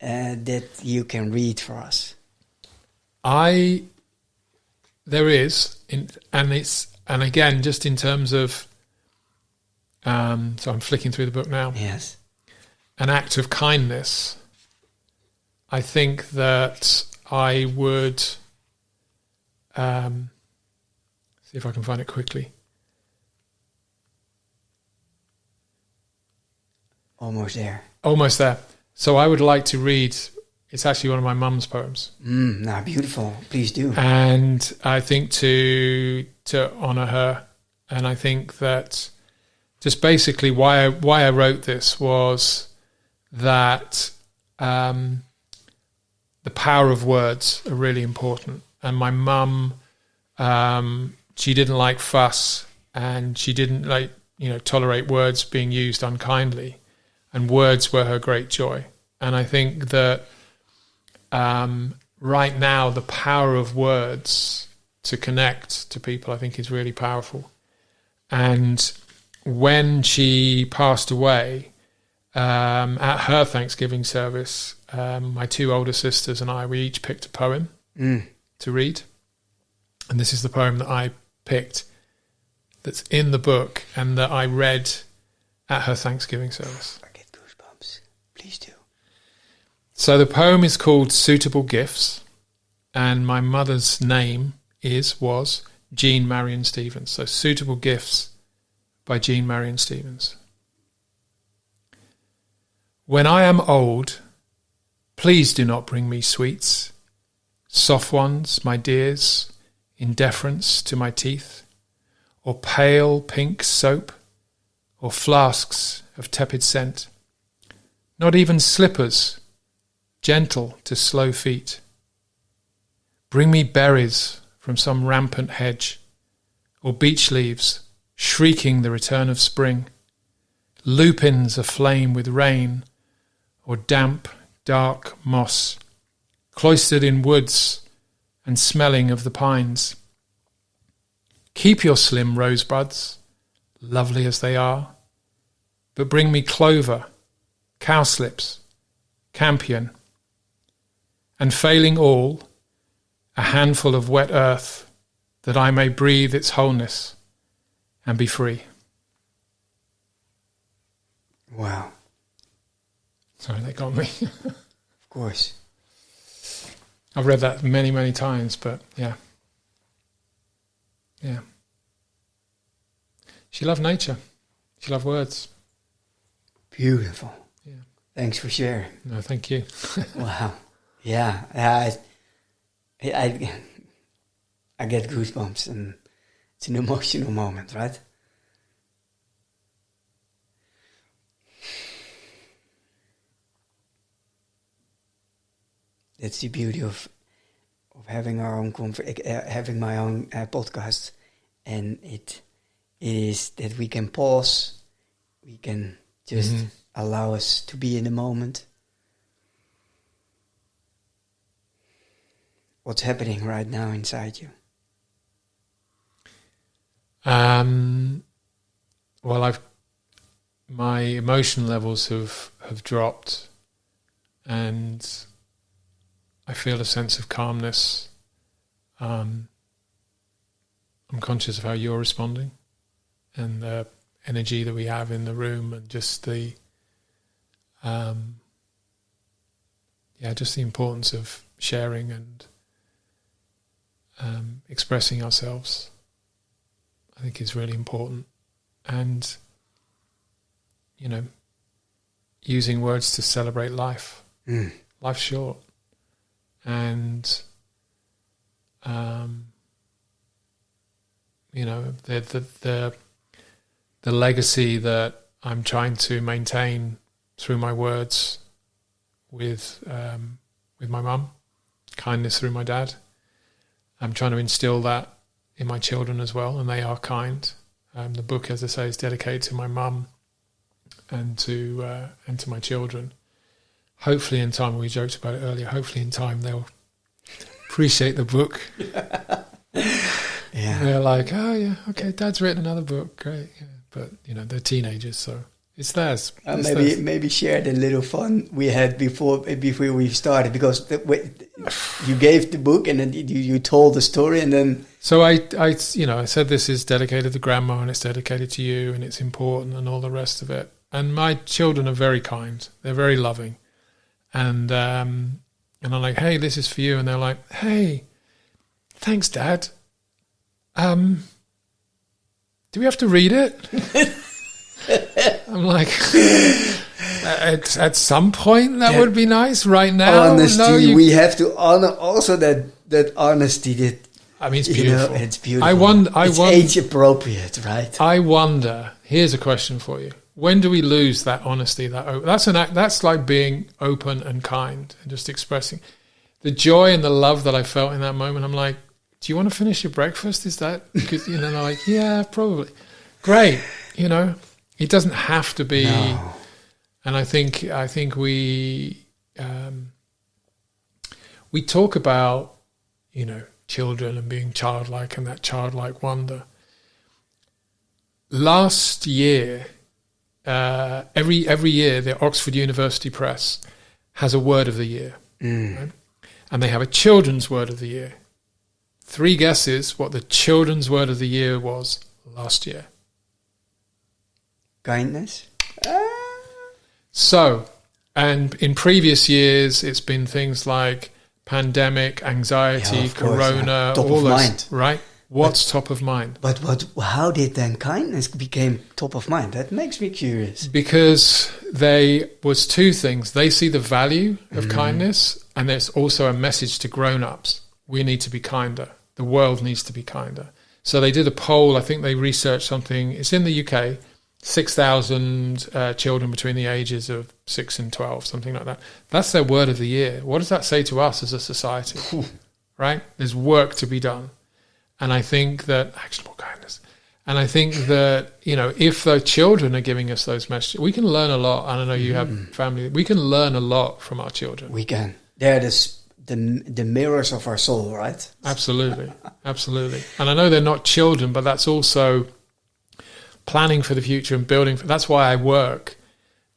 that you can read for us? There is, and again, just in terms of, so I'm flicking through the book now. Yes. An act of kindness. I think that I would, see if I can find it quickly. Almost there. Almost there. So I would like to read, it's actually one of my mum's poems. Beautiful. Please do. And I think to honour her, and I think that just basically why I wrote this was that the power of words are really important. And my mum, she didn't like fuss, and she didn't tolerate words being used unkindly, and words were her great joy. And I think that right now the power of words to connect to people, I think, is really powerful. And when she passed away, at her Thanksgiving service, my two older sisters and I, we each picked a poem to read. And this is the poem that I picked that's in the book and that I read at her Thanksgiving service. I get goosebumps. Please do. So the poem is called Suitable Gifts, and my mother's name was Jean Marion Stevens. So Suitable Gifts by Jean Marion Stevens. When I am old, please do not bring me sweets, soft ones, my dears, in deference to my teeth, or pale pink soap, or flasks of tepid scent, not even slippers, gentle to slow feet. Bring me berries from some rampant hedge, or beech leaves shrieking the return of spring, lupins aflame with rain, or damp, dark moss, cloistered in woods and smelling of the pines. Keep your slim rosebuds, lovely as they are, but bring me clover, cowslips, campion, and failing all, a handful of wet earth, that I may breathe its wholeness and be free. Wow. Sorry, that got me. Of course. I've read that many, many times, but yeah. Yeah. She loved nature. She loved words. Beautiful. Yeah. Thanks for sharing. No, thank you. Wow. Yeah. I get goosebumps, and it's an emotional moment, right? That's the beauty of having our own having my own podcast, and it is that we can pause, we can just allow us to be in the moment. What's happening right now inside you? Well, my emotion levels have dropped, and I feel a sense of calmness. I'm conscious of how you're responding, and the energy that we have in the room, and just the just the importance of sharing and expressing ourselves, I think, is really important. And, using words to celebrate life. Life's short. And, the legacy that I'm trying to maintain through my words with my mum, kindness through my dad. I'm trying to instill that in my children as well, and they are kind. The book, as I say, is dedicated to my mum and to my children. Hopefully in time, we joked about it earlier, hopefully in time they'll appreciate the book. Yeah. They're like, oh yeah, okay, Dad's written another book, great. Yeah. But, they're teenagers, so It's theirs. Maybe share the little fun we had before we started, because you gave the book and then you told the story, and then so I said this is dedicated to grandma and it's dedicated to you and it's important and all the rest of it. And my children are very kind. They're very loving, and I'm like, hey, this is for you, and they're like, hey, thanks, Dad. Do we have to read it? I'm like, at some point that would be nice. Right now, honesty. We have to honor also that honesty. It's beautiful. It's beautiful. It's age appropriate, right? I wonder. Here's a question for you: when do we lose that honesty? That's like being open and kind and just expressing the joy and the love that I felt in that moment. I'm like, do you want to finish your breakfast? Is that because they're like, yeah, probably. Great, It doesn't have to be, no. And I think we talk about children and being childlike and that childlike wonder. Last year, every year, the Oxford University Press has a word of the year, right? And they have a children's word of the year. 3 guesses what the children's word of the year was last year. Kindness. So, and in previous years, it's been things like pandemic, anxiety, corona, top all of those, mind. right? What's top of mind? But how did then kindness became top of mind? That makes me curious. Because they was 2 things. They see the value of kindness, and there's also a message to grown-ups. We need to be kinder. The world needs to be kinder. So they did a poll. I think they researched something. It's in the UK. 6,000 children between the ages of 6 and 12, something like that. That's their word of the year. What does that say to us as a society? Right? There's work to be done. And I think that, actionable kindness. And I think that, if the children are giving us those messages, we can learn a lot. I don't know, you have family. We can learn a lot from our children. We can. They're the mirrors of our soul, right? Absolutely. Absolutely. And I know they're not children, but that's also planning for the future and building. That's why I work.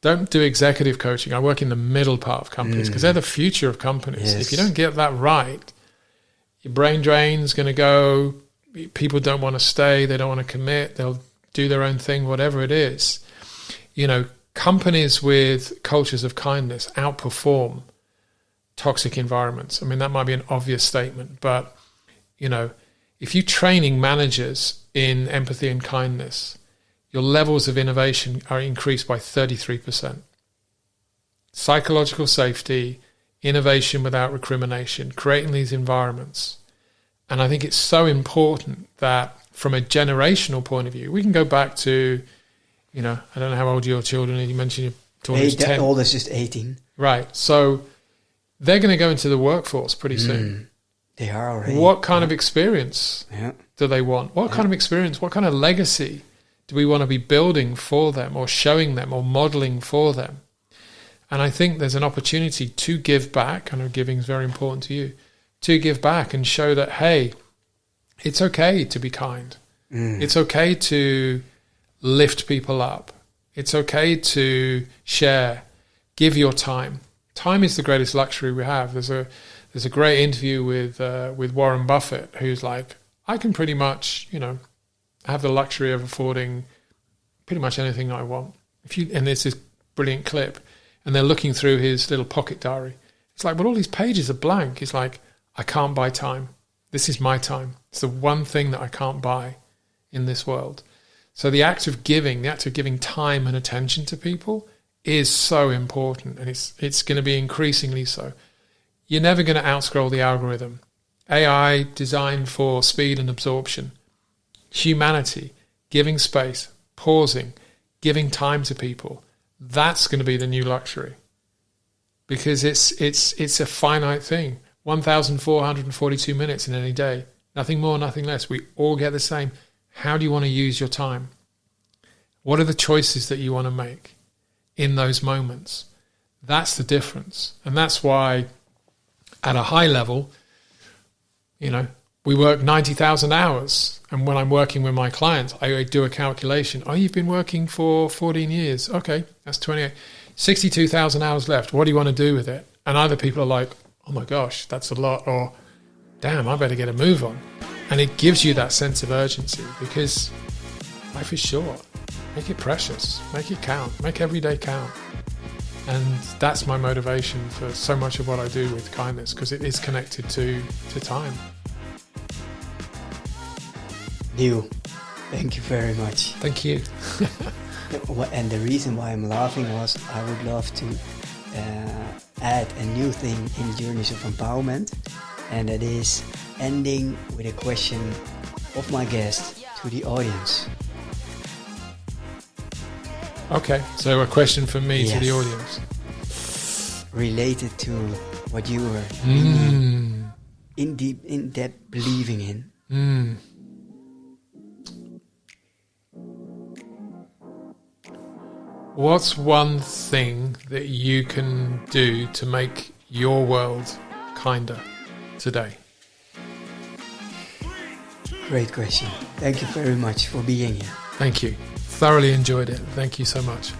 Don't do executive coaching. I work in the middle part of companies because they're the future of companies. Yes. If you don't get that right, your brain drain's going to go. People don't want to stay. They don't want to commit. They'll do their own thing, whatever it is. Companies with cultures of kindness outperform toxic environments. I mean, that might be an obvious statement, but, if you're training managers in empathy and kindness, your levels of innovation are increased by 33%. Psychological safety, innovation without recrimination, creating these environments. And I think it's so important that from a generational point of view, we can go back to, I don't know how old your children are. You mentioned your daughter's 10. The oldest is 18. Right. So they're going to go into the workforce pretty soon. They are already. What kind of experience do they want? What kind of experience, what kind of legacy do we want to be building for them or showing them or modeling for them? And I think there's an opportunity to give back. I know giving is very important to you. To give back and show that, hey, it's okay to be kind. It's okay to lift people up. It's okay to share, give your time. Time is the greatest luxury we have. There's a great interview with Warren Buffett, who's like, I can pretty much, have the luxury of affording pretty much anything I want. And there's this brilliant clip, and they're looking through his little pocket diary. It's like, but all these pages are blank. He's like, I can't buy time. This is my time. It's the one thing that I can't buy in this world. So the act of giving time and attention to people is so important, and it's going to be increasingly so. You're never going to outscroll the algorithm. AI designed for speed and absorption. Humanity, giving space, pausing, giving time to people. That's going to be the new luxury, because it's a finite thing. 1,442 minutes in any day. Nothing more, nothing less. We all get the same. How do you want to use your time? What are the choices that you want to make in those moments? That's the difference. And that's why at a high level, we work 90,000 hours. And when I'm working with my clients, I do a calculation. Oh, you've been working for 14 years. Okay, that's 28. 62,000 hours left. What do you want to do with it? And either people are like, oh my gosh, that's a lot, or damn, I better get a move on. And it gives you that sense of urgency because life is short. Make it precious. Make it count. Make every day count. And that's my motivation for so much of what I do with kindness, because it is connected to time. Neil, thank you very much. Thank you. And the reason why I'm laughing was I would love to add a new thing in Journeys of Empowerment, and that is ending with a question of my guest to the audience. Okay, so a question from me Yes. to the audience. Related to what you were in depth believing in. What's one thing that you can do to make your world kinder today? Great question. Thank you very much for being here. Thank you. Thoroughly enjoyed it. Thank you so much.